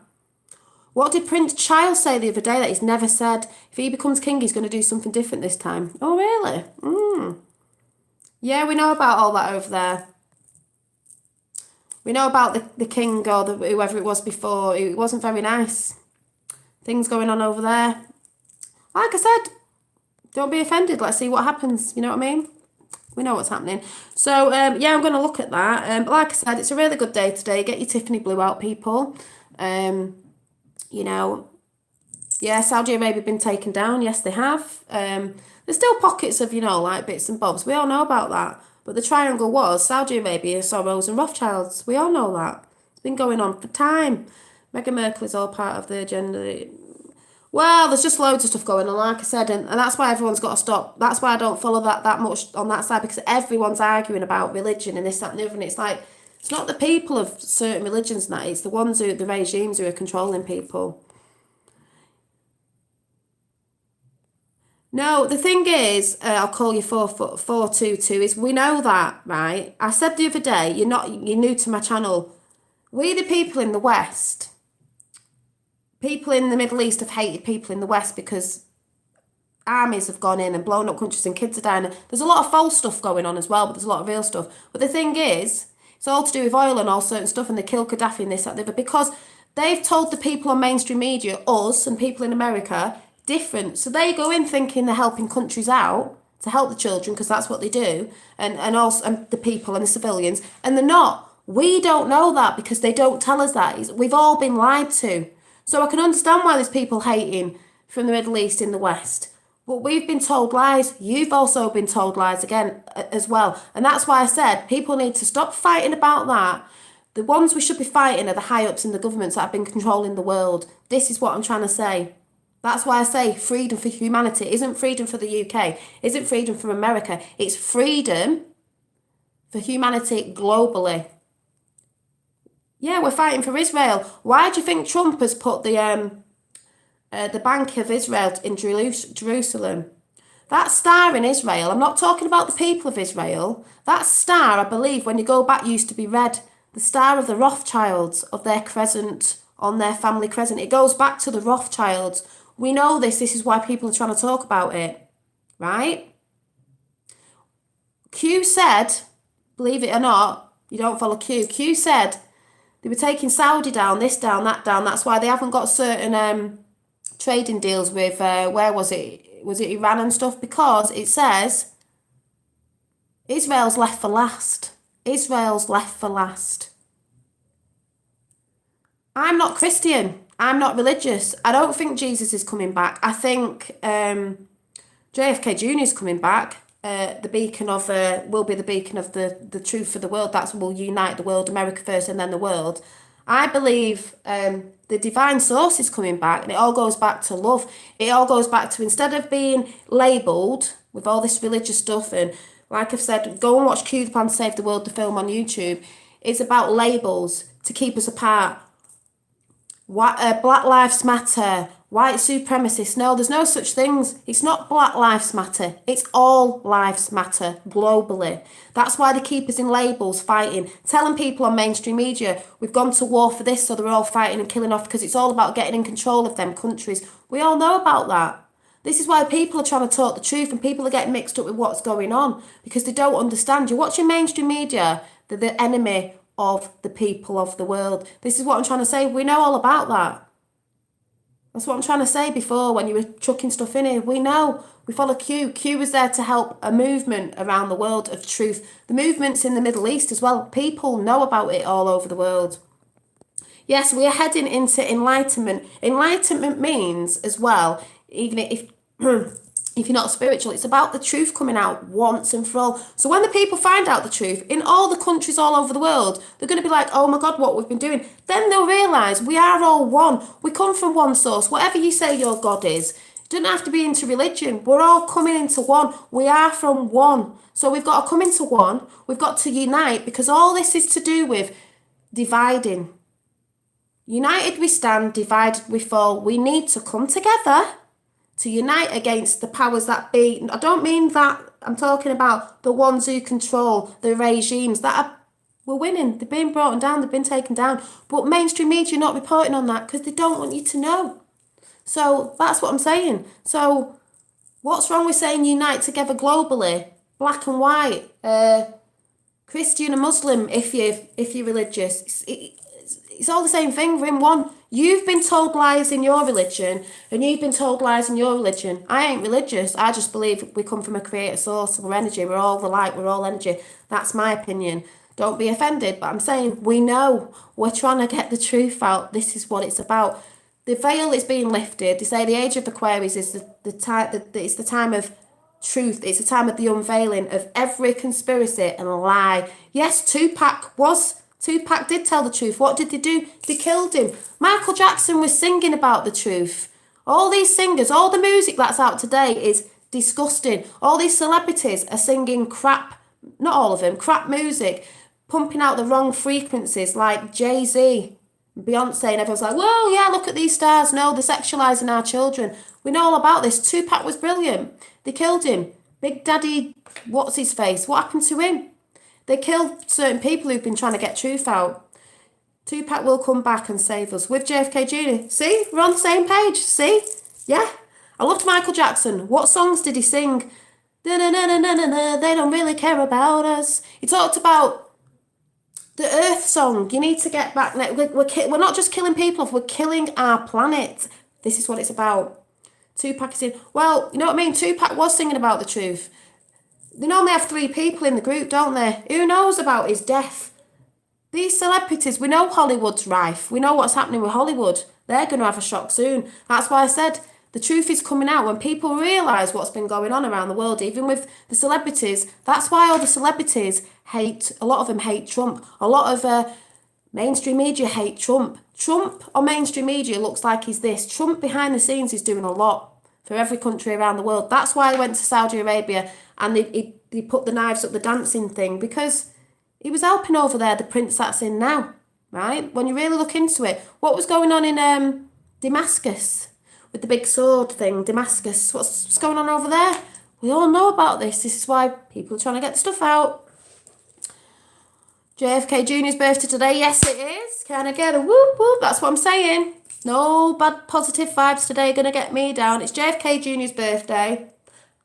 What did Prince Charles say the other day that he's never said? If he becomes king, he's going to do something different this time. Oh, really? Yeah, we know about all that over there. We know about the king or whoever it was before. It wasn't very nice. Things going on over there. Like I said, don't be offended. Let's see what happens. You know what I mean? We know what's happening. So, I'm going to look at that. But like I said, it's a really good day today. Get your Tiffany blue out, people. Saudi Arabia have been taken down. Yes, they have. There's still pockets of, like bits and bobs. We all know about that. But the triangle was Saudi Arabia, Soros and Rothschilds. We all know that. It's been going on for time. Meghan Merkel is all part of the agenda. Well, there's just loads of stuff going on, like I said, and that's why everyone's got to stop. That's why I don't follow that much on that side, because everyone's arguing about religion and this, that, and the other, and it's like, it's not the people of certain religions and that, it's the ones the regimes who are controlling people. No, the thing is, I'll call you 422, is we know that, right? I said the other day, you're new to my channel. We the people in the West, people in the Middle East have hated people in the West because armies have gone in and blown up countries and kids are dying. There's a lot of false stuff going on as well, but there's a lot of real stuff. But the thing is, it's all to do with oil and all certain stuff, and they kill Gaddafi and this, that, the other, because they've told the people on mainstream media, us and people in America, different. So they go in thinking they're helping countries out to help the children, because that's what they do, and also the people and the civilians, and they're not. We don't know that because they don't tell us that. We've all been lied to. So I can understand why there's people hating from the Middle East in the West. But we've been told lies. You've also been told lies again as well. And that's why I said people need to stop fighting about that. The ones we should be fighting are the high-ups in the governments that have been controlling the world. This is what I'm trying to say. That's why I say freedom for humanity. It isn't freedom for the UK. It isn't freedom from America. It's freedom for humanity globally. Yeah, we're fighting for Israel. Why do you think Trump has put the Bank of Israel in Jerusalem? That star in Israel, I'm not talking about the people of Israel. That star, I believe, when you go back, used to be red. The star of the Rothschilds, of their crescent, on their family crescent. It goes back to the Rothschilds. We know this. This is why people are trying to talk about it. Right? Q said, believe it or not, you don't follow Q. Q said they were taking Saudi down, this down, that down. That's why they haven't got certain trading deals with, where was it? Was it Iran and stuff? Because it says Israel's left for last. Israel's left for last. I'm not Christian. I'm not religious. I don't think Jesus is coming back. I think JFK Jr. is coming back. The beacon of will be the beacon of the truth for the world. That's will unite the world, America first and then the world. I believe the divine source is coming back, and it all goes back to love. It all goes back to, instead of being labelled with all this religious stuff, and like I've said, go and watch Q the Plan to Save the World, the film on YouTube. It's about labels to keep us apart. Black Lives Matter, white supremacists. No, there's no such things. It's not Black Lives Matter. It's all lives matter globally. That's why they keep us in labels, fighting, telling people on mainstream media, we've gone to war for this, so they're all fighting and killing off, because it's all about getting in control of them countries. We all know about that. This is why people are trying to talk the truth, and people are getting mixed up with what's going on, because they don't understand. You're watching mainstream media, they're the enemy of the people of the world. This is what I'm trying to say. We know all about that. That's what I'm trying to say before when you were chucking stuff in here. We know. We follow Q. Q was there to help a movement around the world of truth. The movements in the Middle East as well. People know about it all over the world. Yes, we are heading into enlightenment. Enlightenment means as well, even if if you're not spiritual, it's about the truth coming out once and for all. So when the people find out the truth in all the countries all over the world, they're going to be like, oh my God, what we've been doing. Then they'll realise we are all one. We come from one source. Whatever you say your God is, it doesn't have to be into religion. We're all coming into one. We are from one. So we've got to come into one. We've got to unite, because all this is to do with dividing. United we stand, divided we fall. We need to come together to unite against the powers that be. I don't mean that, I'm talking about the ones who control the regimes that are, we're winning. They're being brought down, they've been taken down. But mainstream media are not reporting on that because they don't want you to know. So that's what I'm saying. So what's wrong with saying unite together globally? Black and white, Christian and Muslim, if you're religious. It's all the same thing. We're in one. You've been told lies in your religion, and you've been told lies in your religion. I ain't religious. I just believe we come from a creator source. We're energy. We're all the light. We're all energy. That's my opinion. Don't be offended, but I'm saying we know. We're trying to get the truth out. This is what it's about. The veil is being lifted. They say the age of Aquarius is the time. It's the time of truth. It's the time of the unveiling of every conspiracy and lie. Yes, Tupac did tell the truth. What did they do? They killed him. Michael Jackson was singing about the truth. All these singers, all the music that's out today is disgusting. All these celebrities are singing crap, not all of them, crap music, pumping out the wrong frequencies, like Jay-Z, Beyonce, and everyone's like, whoa, yeah, look at these stars. No, they're sexualising our children. We know all about this. Tupac was brilliant. They killed him. Big Daddy, what's his face? What happened to him? They killed certain people who've been trying to get truth out. Tupac will come back and save us with JFK Jr. See, we're on the same page. See, yeah. I loved Michael Jackson. What songs did he sing? Na-na-na-na-na-na, they don't really care about us. He talked about the Earth song. You need to get back. We're not just killing people off. We're killing our planet. This is what it's about. Tupac is in. Well, you know what I mean? Tupac was singing about the truth. They normally have 3 people in the group, don't they? Who knows about his death? These celebrities, we know Hollywood's rife. We know what's happening with Hollywood. They're going to have a shock soon. That's why I said the truth is coming out when people realise what's been going on around the world, even with the celebrities. That's why all the celebrities hate, a lot of them hate Trump. A lot of mainstream media hate Trump. Trump on mainstream media looks like he's this. Trump behind the scenes is doing a lot for every country around the world. That's why I went to Saudi Arabia and they put the knives up the dancing thing, because he was helping over there the prince that's in now, right? When you really look into it, what was going on in Damascus with the big sword thing, Damascus, what's going on over there? We all know about this. This is why people are trying to get the stuff out. JFK Jr.'s birthday today. Yes, it is. Can I get a whoop whoop? That's what I'm saying. No bad positive vibes today going to get me down. It's JFK Jr.'s birthday.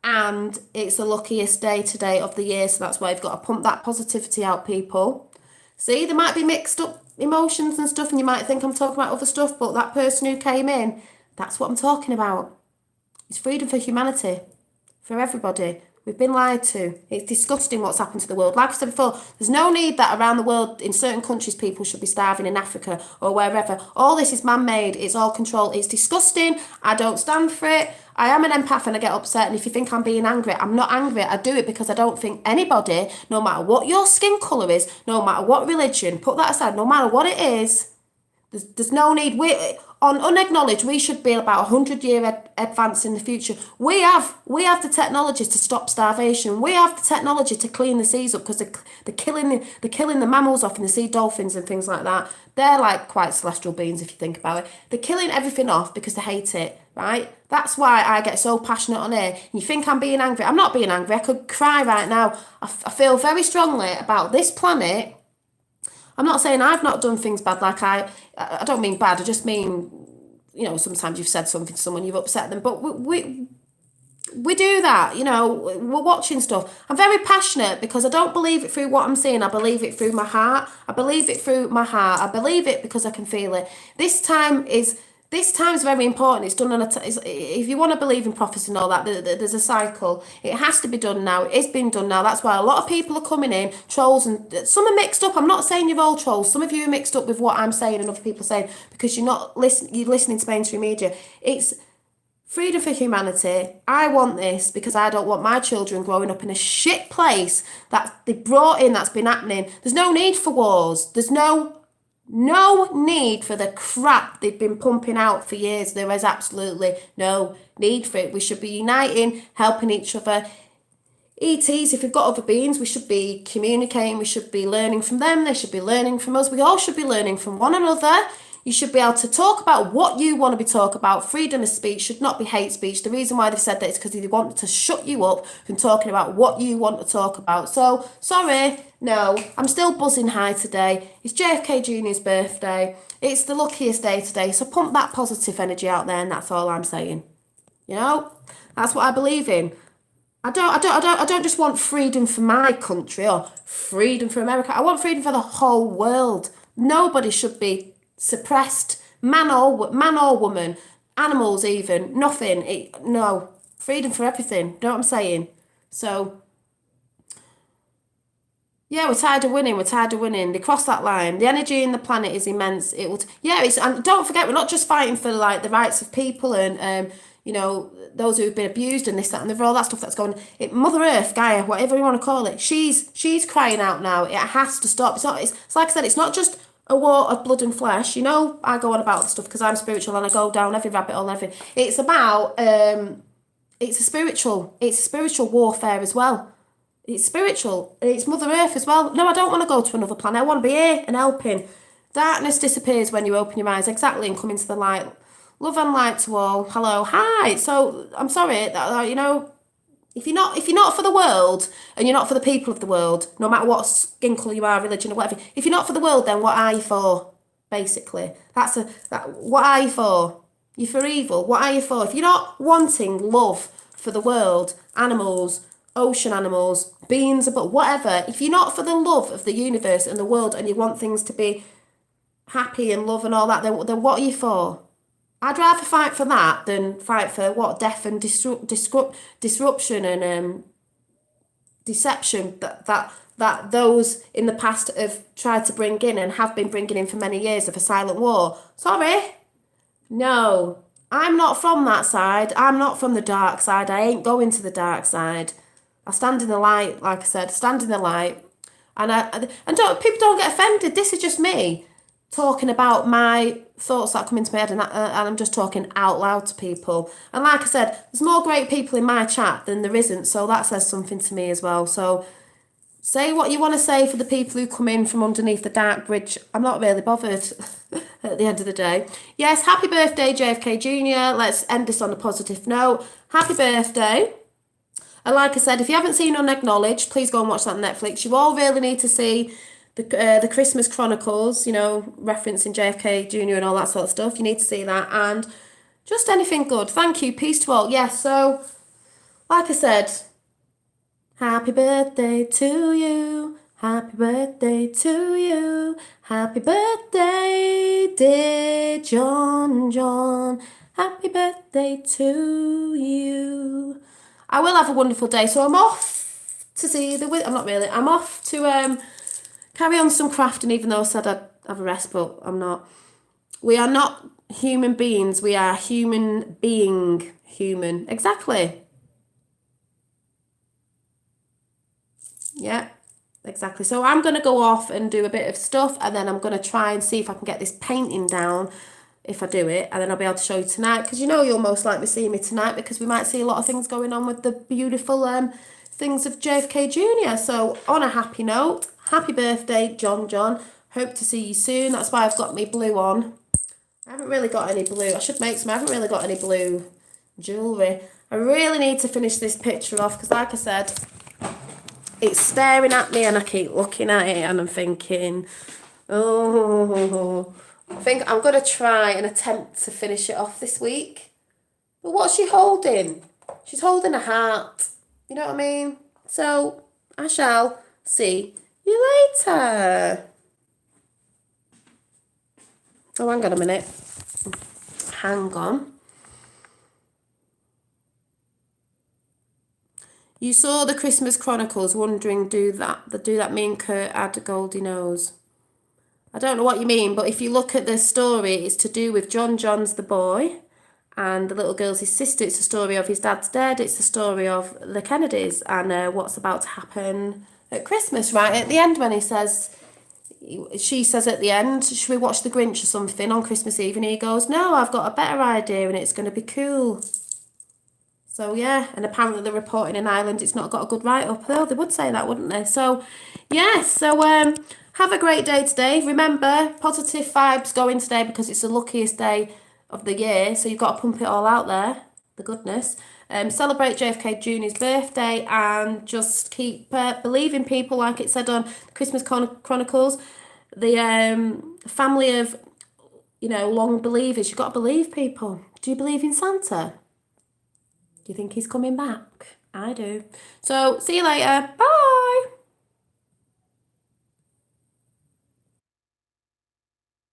And it's the luckiest day today of the year. So that's why you've got to pump that positivity out, people. See, there might be mixed up emotions and stuff, and you might think I'm talking about other stuff, but that person who came in, that's what I'm talking about. It's freedom for humanity, for everybody. We've been lied to. It's disgusting what's happened to the world. Like I said before, there's no need that around the world, in certain countries, people should be starving in Africa or wherever. All this is man-made. It's all controlled. It's disgusting. I don't stand for it. I am an empath and I get upset. And if you think I'm being angry, I'm not angry. I do it because I don't think anybody, no matter what your skin colour is, no matter what religion, put that aside, no matter what it is, there's no need. On unacknowledged, we should be about 100-year advance in the future. We have the technology to stop starvation. We have the technology to clean the seas up, because they're killing the mammals off in the sea, dolphins and things like that. They're like quite celestial beings if you think about it. They're killing everything off because they hate it, right? That's why I get so passionate on here. You think I'm being angry? I'm not being angry. I could cry right now. I feel very strongly about this planet. I'm not saying I've not done things bad, like I don't mean bad, I just mean, you know, sometimes you've said something to someone, you've upset them, but we do that, you know, we're watching stuff. I'm very passionate because I don't believe it through what I'm seeing, I believe it through my heart. I believe it through my heart. I believe it because I can feel it. This this time's very important. It's done on if you want to believe in prophecy and all that, there's a cycle. It has to be done now. It's been done now. That's why a lot of people are coming in, trolls, and some are mixed up. I'm not saying you're all trolls. Some of you are mixed up with what I'm saying and other people are saying because you're listening to mainstream media. It's freedom for humanity. I want this because I don't want my children growing up in a shit place that they brought in, that's been happening. There's no need for wars. There's no need for the crap they've been pumping out for years. There is absolutely no need for it. We should be uniting, helping each other. ETs, if we've got other beings, we should be communicating. We should be learning from them. They should be learning from us. We all should be learning from one another. You should be able to talk about what you want to be talking about. Freedom of speech should not be hate speech. The reason why they've said that is because they want to shut you up from talking about what you want to talk about. So, sorry, no, I'm still buzzing high today. It's JFK Jr.'s birthday. It's the luckiest day today. So pump that positive energy out there, and that's all I'm saying. You know, that's what I believe in. I don't just want freedom for my country or freedom for America. I want freedom for the whole world. Nobody should be suppressed, man or woman, animals even, nothing. No, freedom for everything. You know what I'm saying? So, yeah, we're tired of winning. We're tired of winning. They crossed that line. The energy in the planet is immense. It will. And don't forget, we're not just fighting for like the rights of people and those who've been abused and this, that, and the all that stuff that's going. Mother Earth, Gaia, whatever you want to call it, she's crying out now. It has to stop. It's like I said. It's not just a war of blood and flesh. I go on about the stuff because I'm spiritual and I go down every rabbit hole and everything. It's about it's a spiritual warfare as well. It's spiritual. It's Mother Earth as well. No, I don't want to go to another planet. I want to be here and helping. Darkness disappears when you open your eyes, exactly, and come into the light. Love and light to all. Hello, hi. So I'm sorry that if you're not for the world and you're not for the people of the world, no matter what skin colour you are, religion or whatever, if you're not for the world, then what are you for? Basically, what are you for? You're for evil. What are you for? If you're not wanting love for the world, animals, ocean animals, beings, but whatever, if you're not for the love of the universe and the world, and you want things to be happy and love and all that, then what are you for? I'd rather fight for that than fight for death and disruption and deception that those in the past have tried to bring in and have been bringing in for many years of a silent war. Sorry, no, I'm not from that side. I'm not from the dark side. I ain't going to the dark side. I stand in the light, like I said, stand in the light, and people don't get offended. This is just me talking about my thoughts that come into my head, and I'm just talking out loud to people. And like I said, there's more great people in my chat than there isn't, so that says something to me as well. So say what you want to say for the people who come in from underneath the dark bridge. I'm not really bothered at the end of the day. Yes, happy birthday, JFK Jr. Let's end this on a positive note. Happy birthday. And like I said, if you haven't seen Unacknowledged, please go and watch that on Netflix. You all really need to see the Christmas Chronicles, referencing JFK Jr. and all that sort of stuff. You need to see that, and just anything good. Thank you. Peace to all. Yes, so, like I said, happy birthday to you. Happy birthday to you. Happy birthday, dear John. Happy birthday to you. I will have a wonderful day. So I'm off to see I'm not really. I'm off to carry on some crafting, even though I said I'd have a rest, but I'm not. We are not human beings. We are human being. Human. Exactly. Yeah, exactly. So I'm going to go off and do a bit of stuff, and then I'm going to try and see if I can get this painting down, if I do it, and then I'll be able to show you tonight, because you'll most likely see me tonight, because we might see a lot of things going on with the beautiful things of JFK Jr. So on a happy note, happy birthday, John. Hope to see you soon. That's why I've got my blue on. I haven't really got any blue. I should make some. I haven't really got any blue jewellery. I really need to finish this picture off, because like I said, it's staring at me and I keep looking at it and I'm thinking, oh, I think I'm going to try and attempt to finish it off this week. But what's she holding? She's holding a heart. You know what I mean? So I shall see you later. Oh, hang on a minute. Hang on. You saw the Christmas Chronicles, wondering, do that mean Kurt had a Goldie nose? I don't know what you mean, but if you look at the story, it's to do with John. John's the boy, and the little girl's his sister. It's the story of his dad's dead. It's the story of the Kennedys and what's about to happen at Christmas, right at the end when she says at the end, should we watch The Grinch or something on Christmas Eve? And he goes, no, I've got a better idea and it's going to be cool. So, yeah, and apparently they're reporting in Ireland it's not got a good write-up. Though they would say that, wouldn't they? So, yes, have a great day today. Remember, positive vibes going today because it's the luckiest day of the year. So you've got to pump it all out there, the goodness. Celebrate JFK Jr.'s birthday and just keep believing people, like it said on Christmas Chronicles. The family of, long believers. You've got to believe people. Do you believe in Santa? Do you think he's coming back? I do. So, see you later. Bye.